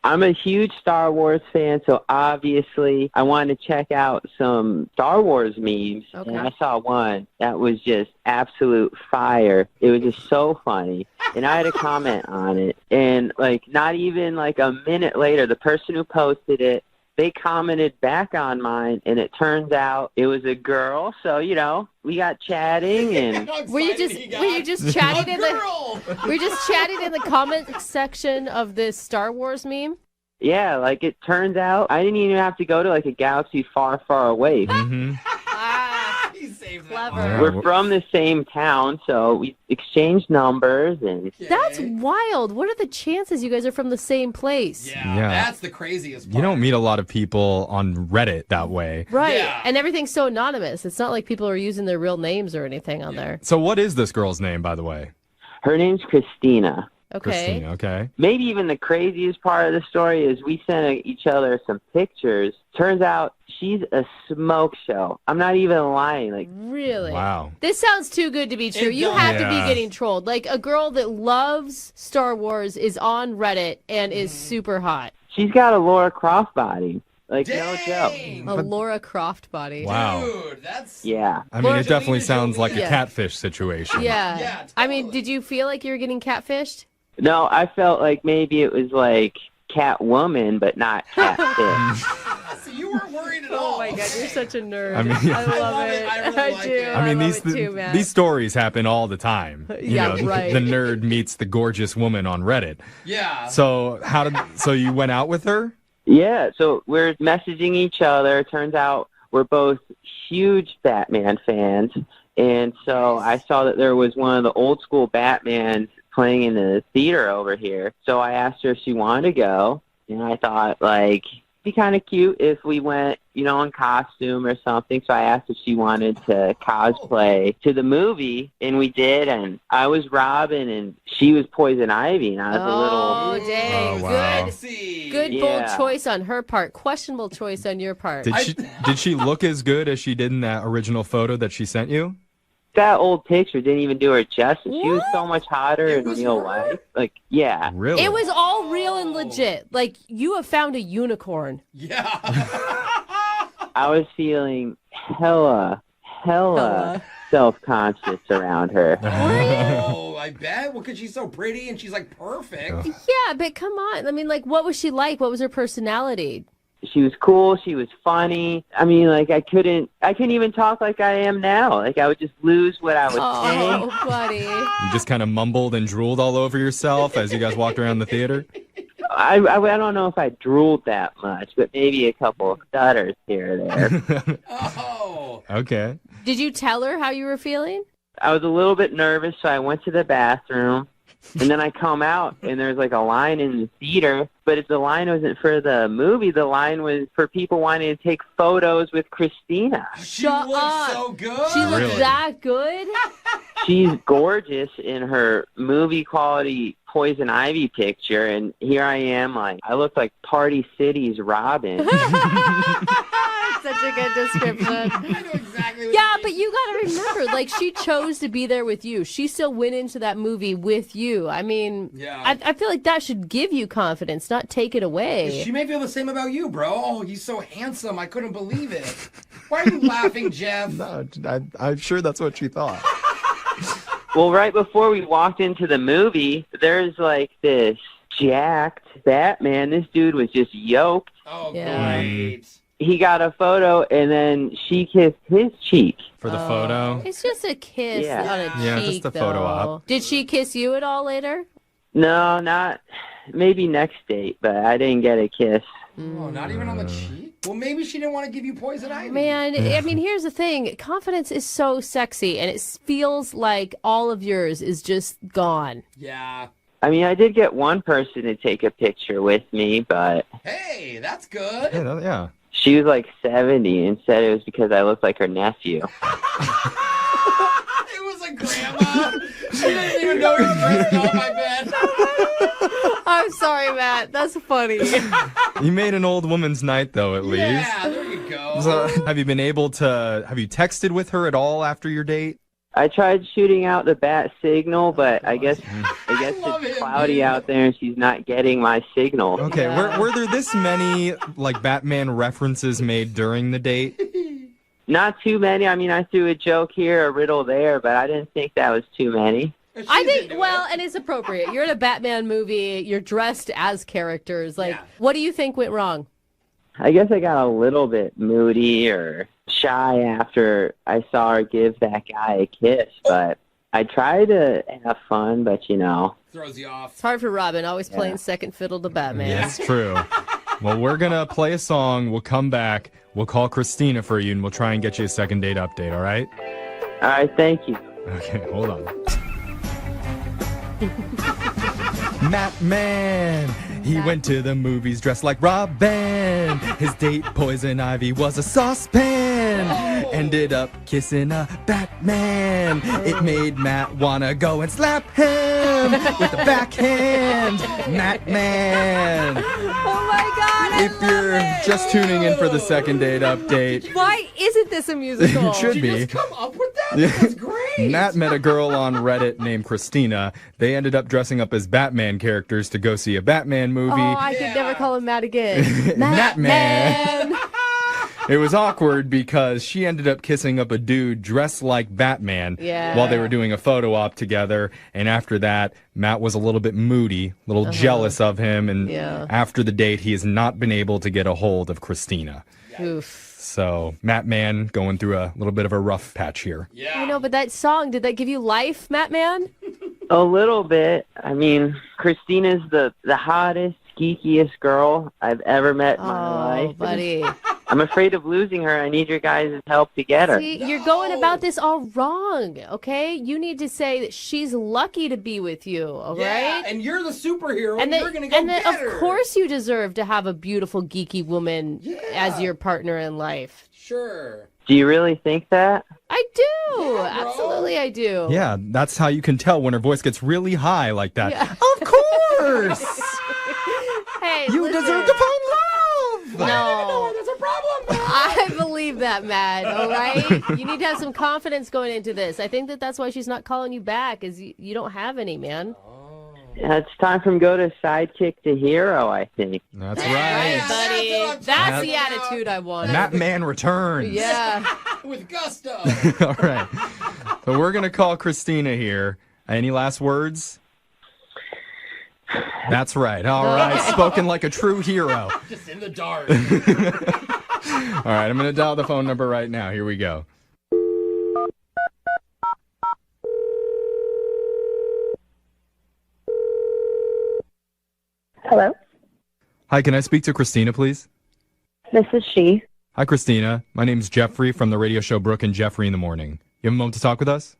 I'm a huge Star Wars fan, so obviously I wanted to check out some Star Wars memes. Okay. And I saw one that was just absolute fire. It was just so funny. And I had a comment on it. And, not even, a minute later, the person who posted it, they commented back on mine, and it turns out it was a girl. So, we got chatting, and were you just chatting in the comment section of this Star Wars meme? yeah, it turns out I didn't even have to go to a galaxy far, far away. Mm-hmm. Clever. Yeah. We're from the same town, so we exchanged numbers, and That's wild. What are the chances you guys are from the same place? Yeah. That's the craziest part. You don't meet a lot of people on Reddit that way. Right. Yeah. And everything's so anonymous. It's not like people are using their real names or anything on there. So what is this girl's name, by the way? her name's Christina. Okay. Christina, okay. Maybe even the craziest part of the story is we sent each other some pictures. Turns out she's a smoke show. I'm not even lying. Really? Wow. This sounds too good to be true. You have to be getting trolled. A girl that loves Star Wars is on Reddit and is super hot. She's got a Laura Croft body. No joke. A Laura Croft body. Wow. Dude, that's... Yeah. I mean, it definitely sounds like a catfish situation. Yeah. Yeah, totally. I mean, did you feel like you were getting catfished? No, I felt like maybe it was Catwoman, but not catfish. So you weren't worried at all. Oh my God, you're such a nerd. I mean, I love it. I really like do. it. I mean, love it too, man. these stories happen all the time. Yeah, right. The nerd meets the gorgeous woman on Reddit. Yeah. So so you went out with her? Yeah, so we're messaging each other. Turns out we're both huge Batman fans. And so I saw that there was one of the old school Batmans playing in the theater over here. So I asked her if she wanted to go. And I thought, like, it'd be kind of cute if we went, in costume or something. So I asked if she wanted to cosplay to the movie, and we did. And I was Robin, and she was Poison Ivy, and I was a little... Oh, dang. Oh, wow. Good, bold choice on her part. Questionable choice on your part. Did she look as good as she did in that original photo that she sent you? That old picture didn't even do her justice. She was so much hotter in real life. Like, yeah. Really? It was all real and legit. Like, you have found a unicorn. Yeah. I was feeling hella self-conscious around her. Oh, I bet. Well, because she's so pretty and she's, like, perfect. Yeah, but come on. I mean, like, what was she like? What was her personality? She was cool. She was funny. I mean, like, I couldn't even talk like I am now. Like, I would just lose what I was saying. Oh, buddy. You just kind of mumbled and drooled all over yourself as you guys walked around the theater? I don't know if I drooled that much, but maybe a couple of stutters here or there. Oh. Okay. Did you tell her how you were feeling? I was a little bit nervous, so I went to the bathroom. And then I come out, and there's like a line in the theater. But if the line wasn't for the movie, the line was for people wanting to take photos with Christina. Shut up. So good. She looked Really? that good? She's gorgeous in her movie quality Poison Ivy picture, and here I am, like, I look like Party City's Robin. Such a good description. I know exactly what Yeah, but you got to remember, like, she chose to be there with you. She still went into that movie with you. I mean, I feel like that should give you confidence, not take it away. She may feel the same about you, bro. Oh, he's so handsome. I couldn't believe it. Why are you laughing, Jeff? No, I'm sure that's what she thought. Well, right before we walked into the movie, there's like this jacked Batman. This dude was just yoked. Oh, Yeah. great. He got a photo, and then she kissed his cheek. For the photo? It's just a kiss Yeah. on a cheek, Yeah, just a photo though. op. Did she kiss you at all later? No, not maybe next date, but I didn't get a kiss. Oh, not even on the cheek? Well, maybe she didn't want to give you poison ivy. Man, I mean, here's the thing. Confidence is so sexy, and it feels like all of yours is just gone. Yeah. I mean, I did get one person to take a picture with me, but Hey, that's good. Yeah. she was like 70 and said it was because I looked like her nephew. It was a grandma. She didn't even know he was dressed up, I bet. I'm sorry, Matt. That's funny. You made an old woman's night, though, at least. Yeah, there you go. So, have you texted with her at all after your date? I tried shooting out the bat signal, but I guess it's cloudy out there and she's not getting my signal. Okay, were there this many, like, Batman references made during the date? Not too many. I mean, I threw a joke here, a riddle there, but I didn't think that was too many. I think, well, and it's appropriate. You're in a Batman movie. You're dressed as characters. Like, what do you think went wrong? I guess I got a little bit moody or shy after I saw her give that guy a kiss, but I tried to have fun, but Throws you off. It's hard for Robin, always playing second fiddle to Batman. That's true. Well, we're going to play a song. We'll come back. We'll call Christina for you, and we'll try and get you a second date update, all right? All right, thank you. Okay, hold on. Batman, he went to the movies dressed like Robin. His date, Poison Ivy, was a saucepan. Ended up kissing a Batman. It made Matt wanna go and slap him with a backhand. Batman. Oh my God, I If you're just tuning in for the second date update, Why isn't this a musical? it should be. Come up with that? That's great. Matt met a girl on Reddit named Christina. They ended up dressing up as Batman characters to go see a Batman movie. Oh, I could never call him Matt again. Batman. It was awkward because she ended up kissing up a dude dressed like Batman while they were doing a photo op together. And after that, Matt was a little bit moody, a little jealous of him. And after the date, he has not been able to get a hold of Christina. Oof. So, Matt Man going through a little bit of a rough patch here. I know, but that song, did that give you life, Matt Man? A little bit. I mean, Christina's the hottest, geekiest girl I've ever met in my life. Buddy. I'm afraid of losing her. I need your guys' help to get her. See, you're going about this all wrong, okay? You need to say that she's lucky to be with you, all right? And you're the superhero, and that, you're going to go and get that, her. of course you deserve to have a beautiful, geeky woman as your partner in life. Sure. Do you really think that? I do. Absolutely, I do. Yeah, that's how you can tell when her voice gets really high like that. Yeah. Of course! Hey, You listen. deserve to find love! No. There's a problem. I believe that, Matt, all right? You need to have some confidence going into this. I think that's why she's not calling you back, is you don't have any, man. Yeah, it's time for him to go to sidekick to hero, I think. That's Right, right. buddy. That's the attitude I want. Matt Man returns. Yeah. With gusto. All right. So we're going to call Christina here. Any last words? That's right. All right. Spoken like a true hero. Just in the dark. All right. I'm going to dial the phone number right now. Here we go. Hello, Hi, can I speak to Christina, please? this is she. Hi, Christina. My name's Jeffrey from the radio show Brooke and Jeffrey in the Morning. You have a moment to talk with us?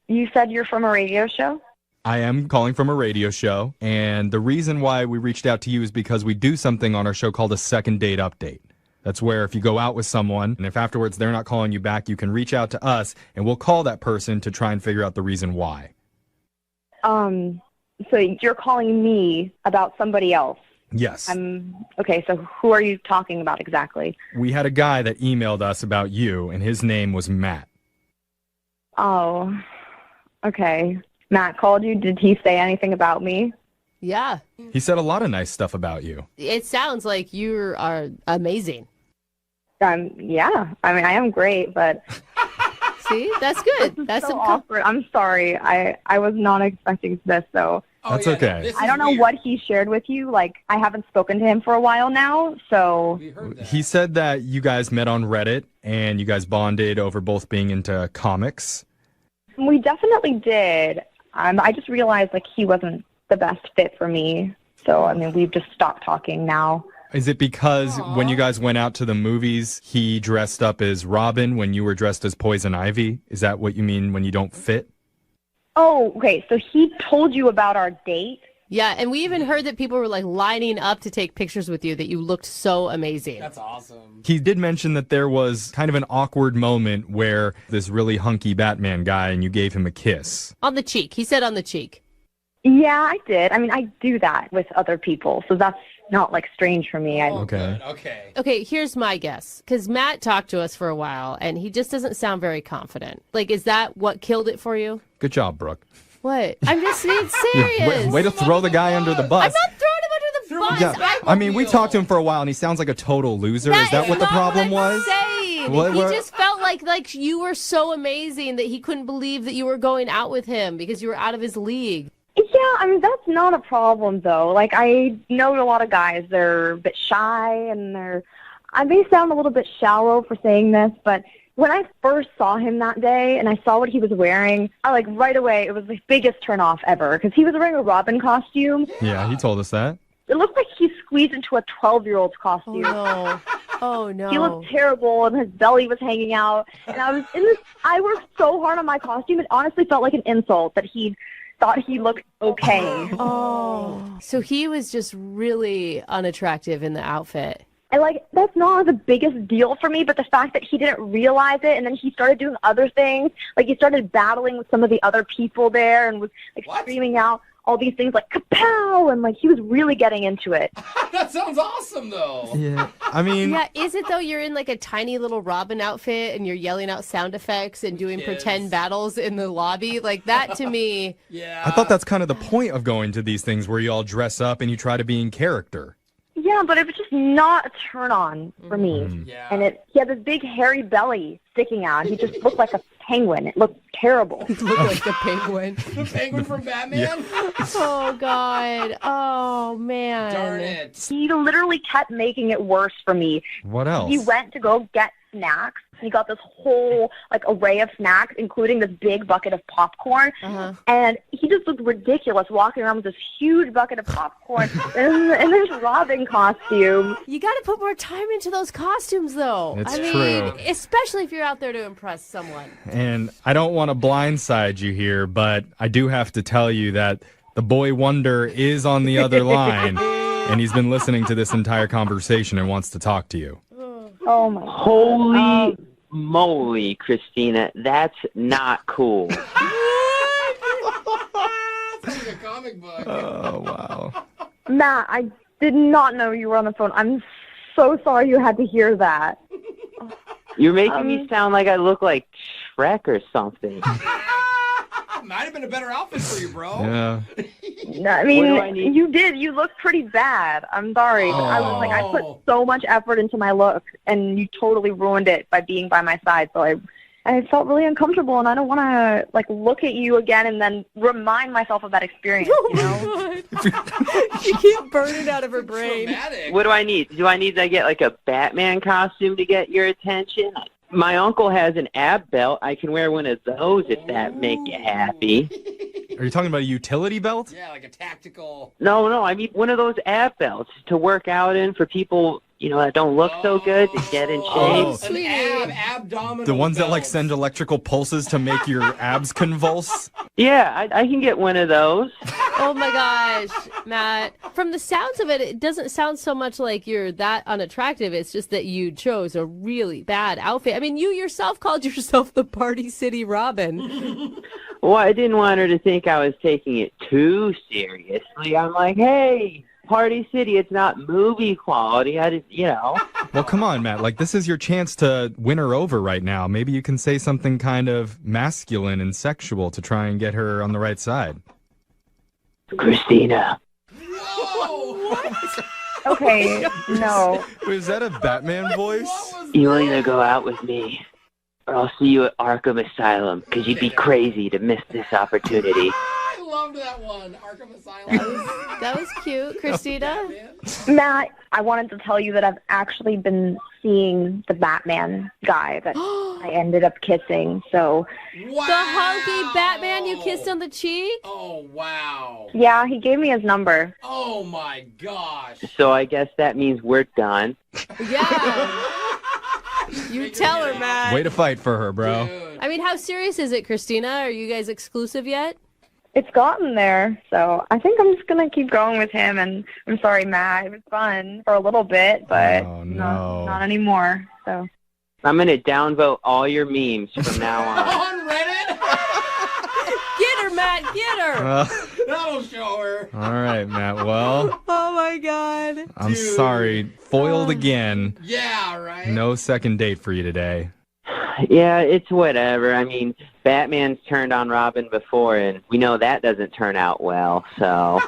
You said you're from a radio show? I am calling from a radio show, and the reason why we reached out to you is because we do something on our show called a second date update. That's where if you go out with someone, and if afterwards they're not calling you back, you can reach out to us, and we'll call that person to try and figure out the reason why. So you're calling me about somebody else? Yes. Okay, so who are you talking about exactly? We had a guy that emailed us about you, and his name was Matt. Oh, okay. Matt called you. Did he say anything about me? Yeah. He said a lot of nice stuff about you. It sounds like you are amazing. Yeah. I mean, I am great, but... See? That's good. That's so awkward. I'm sorry. I was not expecting this, though. That's okay. I don't know what he shared with you. Like, I haven't spoken to him for a while now, so... He said that you guys met on Reddit, and you guys bonded over both being into comics. We definitely did. I just realized, like, he wasn't the best fit for me. So, I mean, we've just stopped talking now. Is it because when you guys went out to the movies, he dressed up as Robin when you were dressed as Poison Ivy? Is that what you mean when you don't fit? Oh, okay. So he told you about our date? Yeah, and we even heard that people were like lining up to take pictures with you, that you looked so amazing. That's awesome. He did mention that there was kind of an awkward moment where this really hunky Batman guy and you gave him a kiss. On the cheek. He said on the cheek. Yeah, I did. I mean, I do that with other people, so that's not, like, strange for me. Okay. Okay, here's my guess. Because Matt talked to us for a while, and he just doesn't sound very confident. Like, is that what killed it for you? Good job, Brooke. What? I'm just being serious. Way to throw the guy under the bus. I'm not throwing him under the bus. Yeah, I mean, we talked to him for a while, and he sounds like a total loser. Is that what the problem was? Saying. What- He what- just felt like you were so amazing that he couldn't believe that you were going out with him because you were out of his league. Yeah, I mean, that's not a problem, though. Like, I know a lot of guys, they're a bit shy, and I may sound a little bit shallow for saying this, but when I first saw him that day and I saw what he was wearing, right away, it was the biggest turnoff ever, because he was wearing a Robin costume. Yeah, he told us that. It looked like he squeezed into a 12-year-old's costume. Oh, no. He looked terrible, and his belly was hanging out, and I worked so hard on my costume, it honestly felt like an insult that he thought he looked okay. Oh. So he was just really unattractive in the outfit. And, that's not the biggest deal for me, but the fact that he didn't realize it, and then he started doing other things. Like, he started battling with some of the other people there and was, screaming out all these things like, kapow! And, he was really getting into it. That sounds awesome, though. Yeah, I mean... Yeah, is it, though? You're in, a tiny little Robin outfit, and you're yelling out sound effects and doing pretend battles in the lobby? That, to me... Yeah. I thought that's kind of the point of going to these things where you all dress up and you try to be in character. Yeah, but it was just not a turn-on for me. Yeah. And he had this big hairy belly sticking out. He just looked like a penguin. It looked terrible. He looked like the penguin. The penguin from Batman? Oh, God. Oh, man. Darn it. He literally kept making it worse for me. What else? He went to go get snacks. He got this whole like array of snacks, including this big bucket of popcorn. And he just looked ridiculous walking around with this huge bucket of popcorn and this Robin costume. You got to put more time into those costumes, though. It's I mean, true. especially if you're out there to impress someone. And I don't want to blindside you here, but I do have to tell you that the boy wonder is on the other line, and he's been listening to this entire conversation and wants to talk to you. Oh my! Holy moly, Christina, that's not cool. It's like a comic book. Oh, wow. Matt, I did not know you were on the phone. I'm so sorry you had to hear that. You're making me sound like I look like Shrek or something. Might have been a better outfit for you, bro. Yeah. No, I mean, you did. You looked pretty bad. I'm sorry. But I was like, I put so much effort into my look, and you totally ruined it by being by my side. So I felt really uncomfortable, and I don't want to like look at you again and then remind myself of that experience. You know? She keeps burning out of her brain. What do I need? Do I need to get like a Batman costume to get your attention? My uncle has an ab belt. I can wear one of those if that make you happy. Are you talking about a utility belt? Yeah, like a tactical. No, I mean one of those ab belts to work out in for people, that don't look so good to get in shape. An abdominal The ones that belt. like send electrical pulses to make your abs convulse? Yeah, I can get one of those. Oh my gosh, Matt. From the sounds of it, it doesn't sound so much like you're that unattractive. It's just that you chose a really bad outfit. I mean, you yourself called yourself the Party City Robin. Well, I didn't want her to think I was taking it too seriously. I'm like, hey, Party City, it's not movie quality. I just, Well, come on, Matt. Like, this is your chance to win her over right now. Maybe you can say something kind of masculine and sexual to try and get her on the right side. Christina. Okay, no. Wait, is that a Batman voice? You either go out with me or I'll see you at Arkham Asylum because you'd be crazy to miss this opportunity. I loved that one, Arkham Asylum. That was cute, Christina. Matt, I wanted to tell you that I've actually been seeing the Batman guy that I ended up kissing. So Wow. The hunky Batman you kissed on the cheek? Oh, wow. yeah, he gave me his number. Oh, my gosh. So I guess that means we're done. Yeah. You tell her, Matt. Way to fight for her, bro. I mean, how serious is it, Christina? Are you guys exclusive yet? It's gotten there, so I think I'm just gonna keep going with him. And I'm sorry, Matt. It was fun for a little bit, but not anymore. So I'm going to downvote all your memes from now on. On Reddit? Get her, Matt. Get her. That'll show her. All right, Matt. Well, Oh, my God. I'm sorry. Foiled again. Yeah, right? No second date for you today. Yeah, it's whatever. I mean, Batman's turned on Robin before, and we know that doesn't turn out well, so...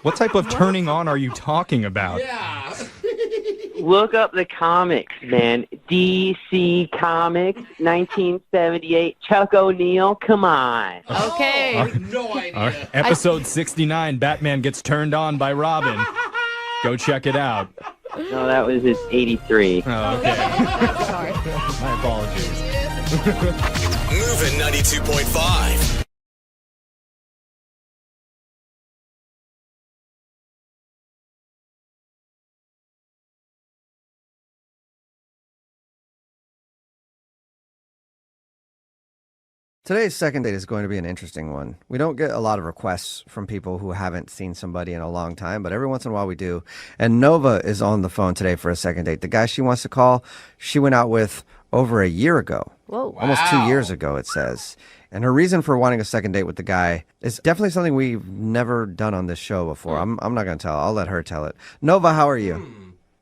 What type of turning on are you talking about? Yeah. Look up the comics, man. DC Comics, 1978. Chuck O'Neill, come on. Okay. No idea. All right, episode 69, Batman gets turned on by Robin. Go check it out. No, that was his 83. Oh, okay. Sorry. My apologies. Moving 92.5. Today's second date is going to be an interesting one. We don't get a lot of requests from people who haven't seen somebody in a long time, but every once in a while we do. And Nova is on the phone today for a second date. The guy she wants to call, she went out with over a year ago. Whoa. Almost 2 years ago, it says. And her reason for wanting a second date with the guy is definitely something we've never done on this show before. I'm not going to tell. I'll let her tell it. Nova, how are you?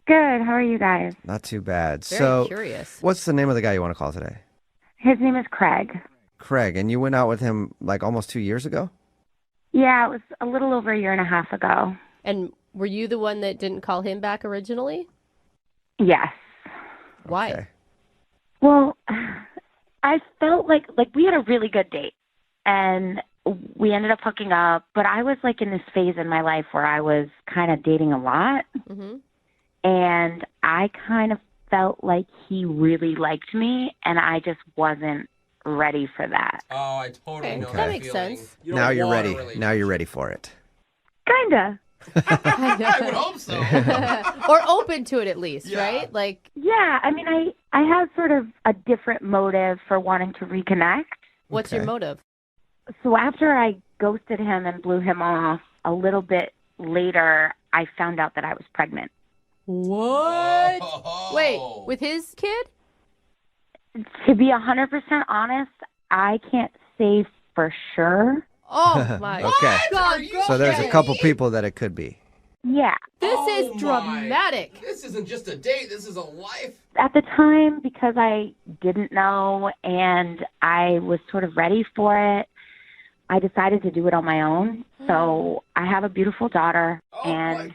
Good. How are you guys? Not too bad. Very curious. What's the name of the guy you want to call today? His name is Craig. Craig. And you went out with him like almost 2 years ago? Yeah, it was a little over a year and a half ago. And were you the one that didn't call him back originally? Yes. Why? Okay. Well, I felt like we had a really good date, and we ended up hooking up. But I was like in this phase in my life where I was kind of dating a lot, Mm-hmm. and I kind of felt like he really liked me, and I just wasn't ready for that. Oh, I totally know That makes sense. You don't Now you're want a ready. Now you're ready for it. Kinda. I would hope so. Or open to it at least, right? Like, Yeah, I mean, I have sort of a different motive for wanting to reconnect. what's your motive? So after I ghosted him and blew him off, a little bit later, I found out that I was pregnant. What? Wait, with his kid? To be 100% honest, I can't say for sure. Oh my Okay. God! So there's a couple people that it could be. Yeah. This is dramatic. This isn't just a date. This is a life. At the time, because I didn't know and I was sort of ready for it, I decided to do it on my own. So I have a beautiful daughter, and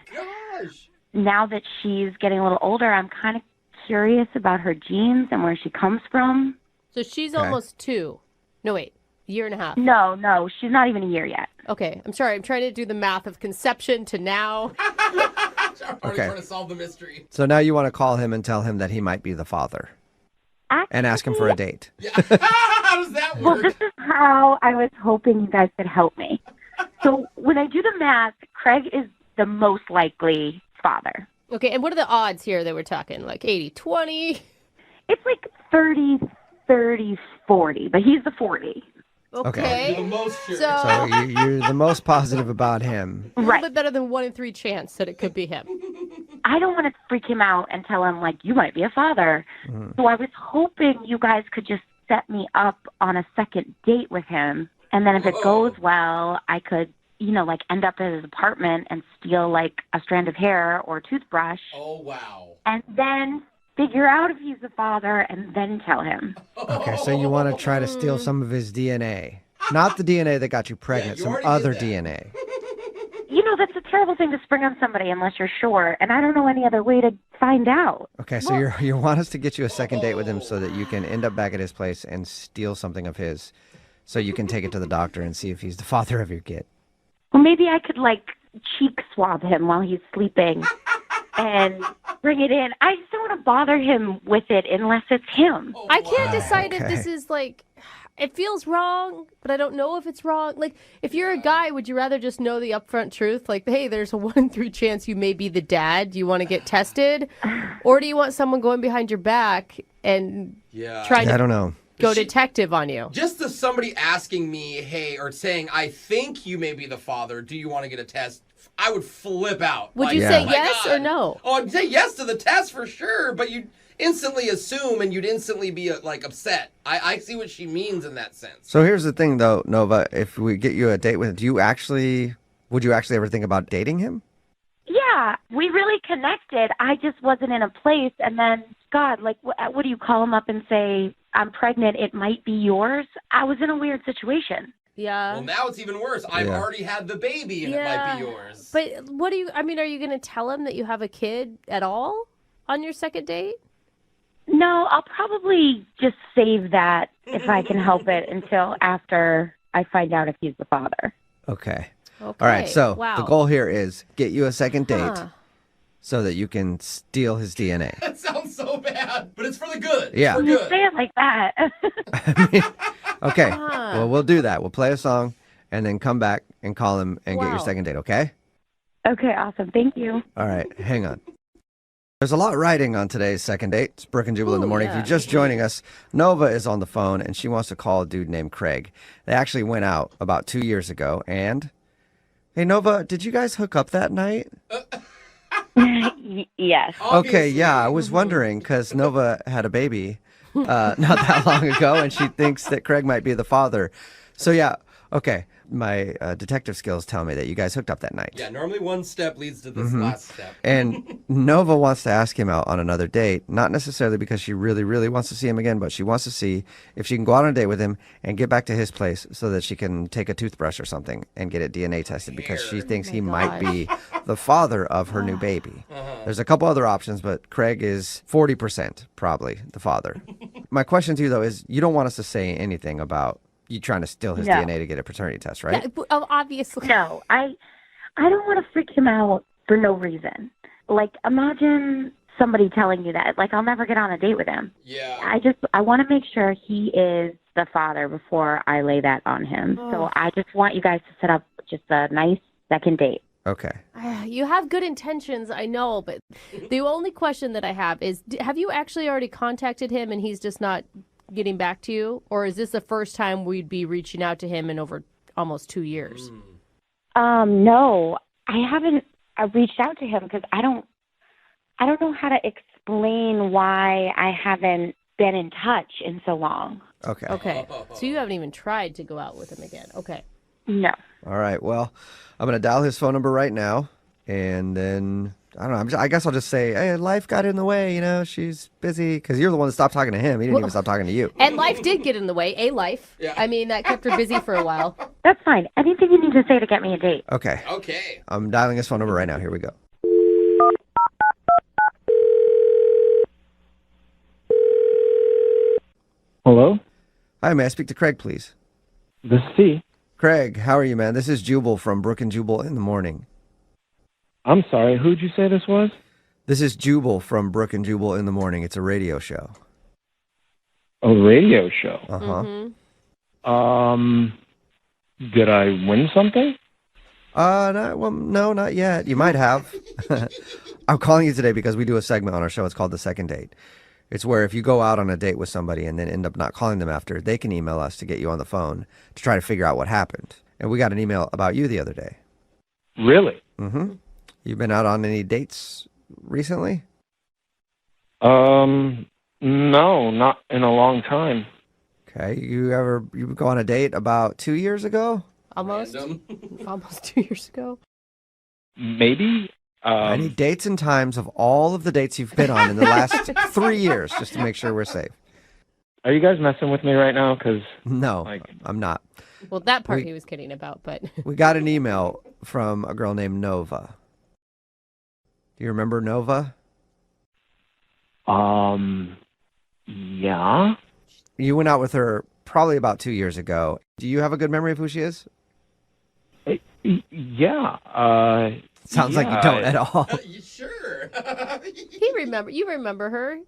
now that she's getting a little older, I'm kind of curious about her genes and where she comes from. So she's almost 2. No, wait, year and a half. No, she's not even a year yet. Okay, I'm sorry. I'm trying to do the math of conception to now. I'm already Okay. trying to solve the mystery. So now you want to call him and tell him that he might be the father. And ask him for a date. How does that Well, work? this is how I was hoping you guys could help me. So when I do the math, Craig is the most likely father. Okay, and what are the odds here that we're talking? Like 80-20? It's like 30-40, but he's the 40. Okay. You're the most sure. So you're the most positive about him. A little bit better than 1 in 3 chance that it could be him. I don't want to freak him out and tell him, like, you might be a father. So I was hoping you guys could just set me up on a second date with him. And then if it goes well, I could, like end up at his apartment and steal, like, a strand of hair or a toothbrush. Oh, wow. And then figure out if he's the father and then tell him. Okay, so you want to try to steal some of his DNA. Not the DNA that got you pregnant, some other DNA. That's a terrible thing to spring on somebody unless you're sure. And I don't know any other way to find out. Okay, so you want us to get you a second date with him so that you can end up back at his place and steal something of his so you can take it to the doctor and see if he's the father of your kid. Well, maybe I could, like, cheek swab him while he's sleeping and bring it in. I just don't want to bother him with it unless it's him. I can't decide if this is like, it feels wrong, but I don't know if it's wrong. Like, if you're a guy, would you rather just know the upfront truth? Like, hey, there's a 1 in 3 chance you may be the dad. Do you want to get tested? Or do you want someone going behind your back and trying to I don't know. go detective on you? Just the somebody asking me, hey, or saying, I think you may be the father. Do you want to get a test? I would flip out. Would you say yes or no? Oh, I'd say yes to the test for sure, but you'd instantly assume and you'd instantly be like upset. I see what she means in that sense. So here's the thing, though, Nova. If we get you a date with him, would you actually ever think about dating him? Yeah, we really connected. I just wasn't in a place. And then, God, like, what do you call him up and say, I'm pregnant, it might be yours? I was in a weird situation. Yeah. Well, now it's even worse. I've already had the baby and it might be yours. But are you going to tell him that you have a kid at all on your second date? No, I'll probably just save that if I can help it until after I find out if he's the father. Okay. All right, so the goal here is get you a second date so that you can steal his DNA. That sounds so bad, but it's for the good. Yeah. When you say it like that. Okay, well, we'll do that. We'll play a song and then come back and call him and get your second date, okay? Okay, awesome. Thank you. All right, hang on. There's a lot riding on today's second date. It's Brooke and Jubal in the morning. If you're just joining us, Nova is on the phone, and she wants to call a dude named Craig. They actually went out about 2 years ago, and... Hey, Nova, did you guys hook up that night? Yes. Okay, yeah, I was wondering, because Nova had a baby not that long ago, and she thinks that Craig might be the father. So, yeah, okay. My detective skills tell me that you guys hooked up that night. Yeah, normally one step leads to this last step. And Nova wants to ask him out on another date, not necessarily because she really, really wants to see him again, but she wants to see if she can go out on a date with him and get back to his place so that she can take a toothbrush or something and get it DNA tested because she thinks he might be the father of her new baby. There's a couple other options, but Craig is 40% probably the father. My question to you, though, is you don't want us to say anything about you trying to steal his DNA to get a paternity test, right? Yeah, obviously. No, I don't want to freak him out for no reason. Like, imagine somebody telling you that. Like, I'll never get on a date with him. Yeah. I want to make sure he is the father before I lay that on him. So I just want you guys to set up just a nice second date. Okay. You have good intentions, I know, but the only question that I have is, have you actually already contacted him and he's just not getting back to you? Or is this the first time we'd be reaching out to him in over almost 2 years? No, I haven't reached out to him because I don't know how to explain why I haven't been in touch in so long. Okay. Okay. So you haven't even tried to go out with him again. Okay. No. All right. Well, I'm going to dial his phone number right now. And then, I don't know, I guess I'll just say, hey, life got in the way. You know, she's busy. Because you're the one that stopped talking to him. He didn't even stop talking to you. And life did get in the way. Life. Yeah. I mean, that kept her busy for a while. That's fine. Anything you need to say to get me a date. Okay. Okay. I'm dialing his phone number right now. Here we go. Hello? Hi, may I speak to Craig, please? This is he. Craig, how are you, man? This is Jubal from Brooke and Jubal in the morning. I'm sorry, who'd you say this was? This is Jubal from Brooke and Jubal in the morning. It's a radio show. A radio show? Uh-huh. Did I win something? No, not yet. You might have. I'm calling you today because we do a segment on our show. It's called The Second Date. It's where if you go out on a date with somebody and then end up not calling them after, they can email us to get you on the phone to try to figure out what happened. And we got an email about you the other day. Really? Mm-hmm. You been out on any dates recently? No, not in a long time. Okay. You go on a date about 2 years ago? Almost. Almost 2 years ago. Maybe. I need dates and times of all of the dates you've been on in the last 3 years, just to make sure we're safe. Are you guys messing with me right now? Because no, I'm not. Well, that part he was kidding about, but we got an email from a girl named Nova. Do you remember Nova? Yeah. You went out with her probably about 2 years ago. Do you have a good memory of who she is? Yeah. Sounds like you don't at all. Sure. You remember her?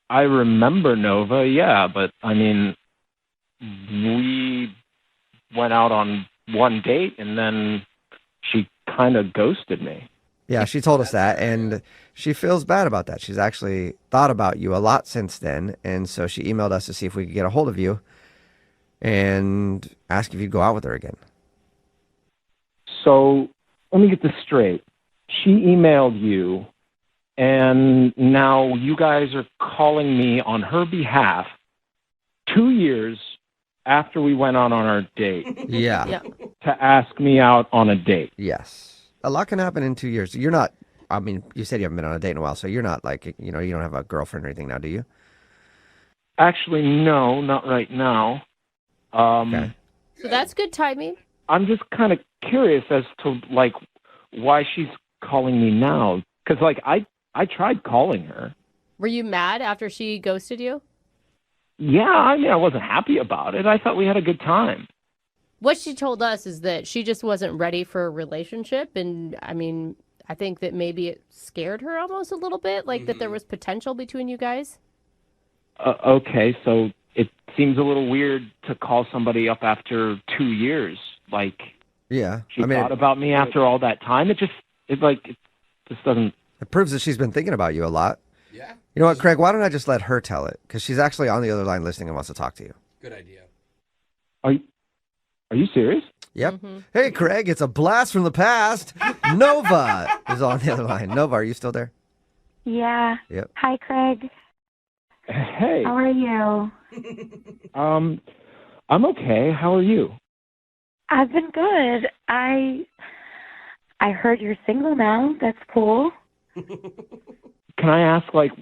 I remember Nova, yeah, but I mean, we went out on one date and then she kind of ghosted me. Yeah, she told us that, and she feels bad about that. She's actually thought about you a lot since then, and so she emailed us to see if we could get a hold of you and ask if you'd go out with her again. So let me get this straight. She emailed you, and now you guys are calling me on her behalf 2 years after we went on our date. Yeah. To ask me out on a date. Yes. A lot can happen in 2 years. You're not, I mean, you said you haven't been on a date in a while, so you're not like, you don't have a girlfriend or anything now, do you? Actually, no, not right now. Okay. So that's good timing. I'm just kind of curious as to, like, why she's calling me now. Because, like, I tried calling her. Were you mad after she ghosted you? Yeah, I mean, I wasn't happy about it. I thought we had a good time. What she told us is that she just wasn't ready for a relationship. And, I mean, I think that maybe it scared her almost a little bit, like that there was potential between you guys. Okay, so it seems a little weird to call somebody up after 2 years. Like, yeah, she thought about me after all that time. It just doesn't. It proves that she's been thinking about you a lot. Yeah. You know what, Craig? Why don't I just let her tell it? Because she's actually on the other line listening and wants to talk to you. Good idea. Are you serious? Yep. Hey, Craig, it's a blast from the past. Nova is on the other line. Nova, are you still there? Yeah. Yep. Hi, Craig. Hey. How are you? I'm okay. How are you? I've been good. I heard you're single now. That's cool. Can I ask, like,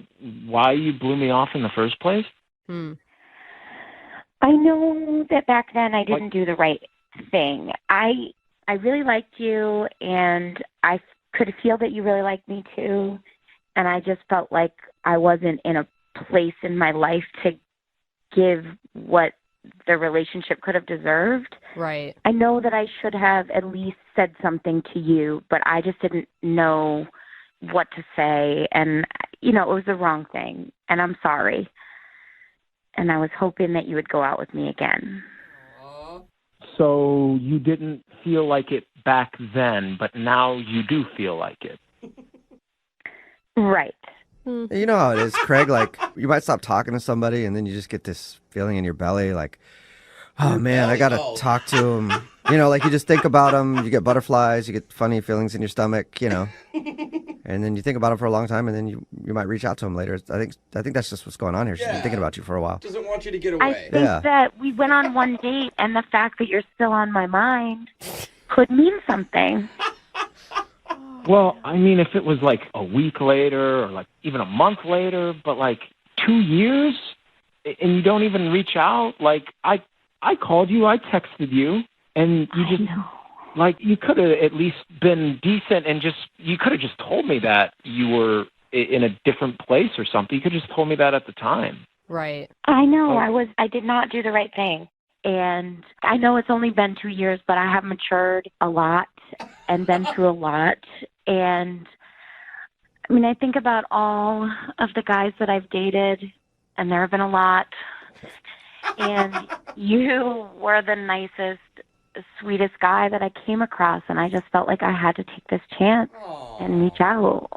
why you blew me off in the first place? I know that back then I didn't do the right thing. I really liked you, and I could feel that you really liked me too. And I just felt like I wasn't in a place in my life to give what the relationship could have deserved. Right. I know that I should have at least said something to you, but I just didn't know what to say. And it was the wrong thing, and I'm sorry. And I was hoping that you would go out with me again. So you didn't feel like it back then, but now you do feel like it. Right. You know how it is, Craig. Like, you might stop talking to somebody, and then you just get this feeling in your belly, like, oh man, I gotta talk to him. Like you just think about him, you get butterflies, you get funny feelings in your stomach, and then you think about him for a long time, and then you might reach out to him later. I think that's just what's going on here. She's been thinking about you for a while. Doesn't want you to get I away. think that we went on one date, and the fact that you're still on my mind could mean something. Well, I mean, if it was like a week later or like even a month later, but like 2 years and you don't even reach out, like I called you, I texted you, and you just like you could have at least been decent and you could have just told me that you were in a different place or something. You could have just told me that at the time. Right. I know. I did not do the right thing. And I know it's only been 2 years, but I have matured a lot and been through a lot. And I mean, I think about all of the guys that I've dated, and there have been a lot. And you were the nicest, sweetest guy that I came across, and I just felt like I had to take this chance and reach out.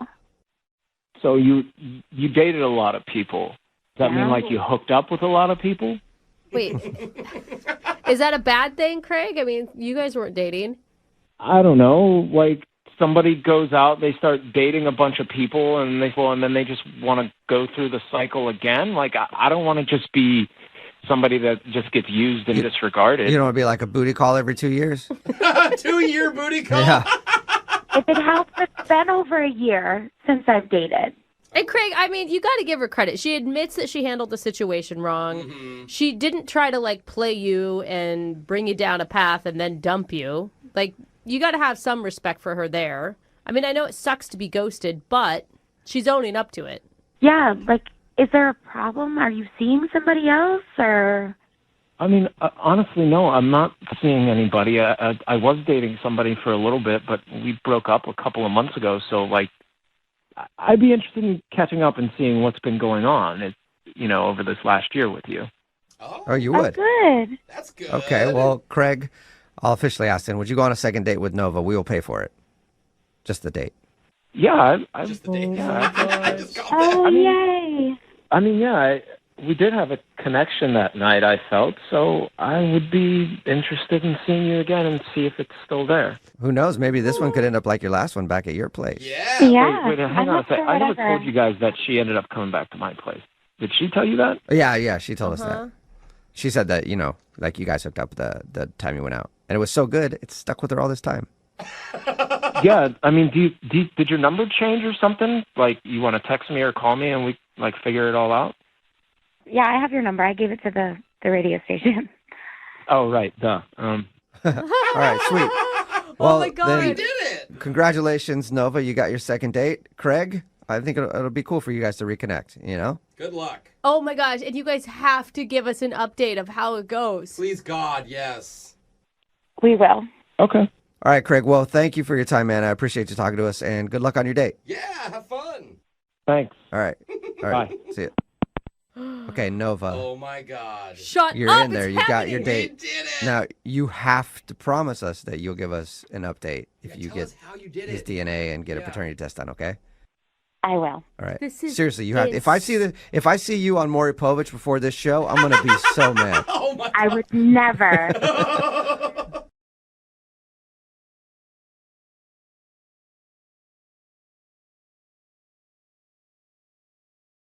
So you dated a lot of people. Does that mean like you hooked up with a lot of people? Wait, is that a bad thing, Craig? I mean, you guys weren't dating. I don't know. Like somebody goes out, they start dating a bunch of people, and then they just want to go through the cycle again. Like I don't want to just be somebody that just gets used and disregarded. You don't want to be like a booty call every 2 years? 2-year booty call? Yeah. If it helps, it's been over a year since I've dated. And Craig, I mean, you got to give her credit. She admits that she handled the situation wrong. Mm-hmm. She didn't try to like play you and bring you down a path and then dump you. Like, you got to have some respect for her there. I mean, I know it sucks to be ghosted, but she's owning up to it. Yeah, like, is there a problem? Are you seeing somebody else, or? I mean, honestly, no, I'm not seeing anybody. I was dating somebody for a little bit, but we broke up a couple of months ago. So, like, I'd be interested in catching up and seeing what's been going on, over this last year with you. Oh, you would? Good. That's good. Okay, well, Craig, I'll officially ask then, would you go on a second date with Nova? We will pay for it. Just the date. Yeah, Just the date. Yay. I mean, yeah, we did have a connection that night, I felt, so I would be interested in seeing you again and see if it's still there. Who knows? Maybe this one could end up like your last one back at your place. Yeah. Wait, hang on a second. I never told you guys that she ended up coming back to my place. Did she tell you that? Yeah, she told us that. She said that, like you guys hooked up the time you went out. And it was so good, it stuck with her all this time. Yeah, I mean, did your number change or something? Like, you want to text me or call me and we, like, figure it all out? Yeah, I have your number. I gave it to the radio station. Oh, right, duh. All right, sweet. Oh, my God. We did it. Congratulations, Nova. You got your second date. Craig, I think it'll be cool for you guys to reconnect, Good luck. Oh, my gosh. And you guys have to give us an update of how it goes. Please, God, yes. We will. Okay. All right, Craig. Well, thank you for your time, man. I appreciate you talking to us, and good luck on your date. Yeah, have fun. Thanks. All right. Bye. See you. Okay, Nova. Oh, my God. Shut You're up. in there. It's You got happening. your date. We did it. Now, you have to promise us that you'll give us an update if you tell get us how you did his it. DNA and get a Yeah. paternity test done, okay? I will. All right. This is Seriously, you have. If I see you on Maury Povich before this show, I'm gonna be so mad. Oh, my God. I would never.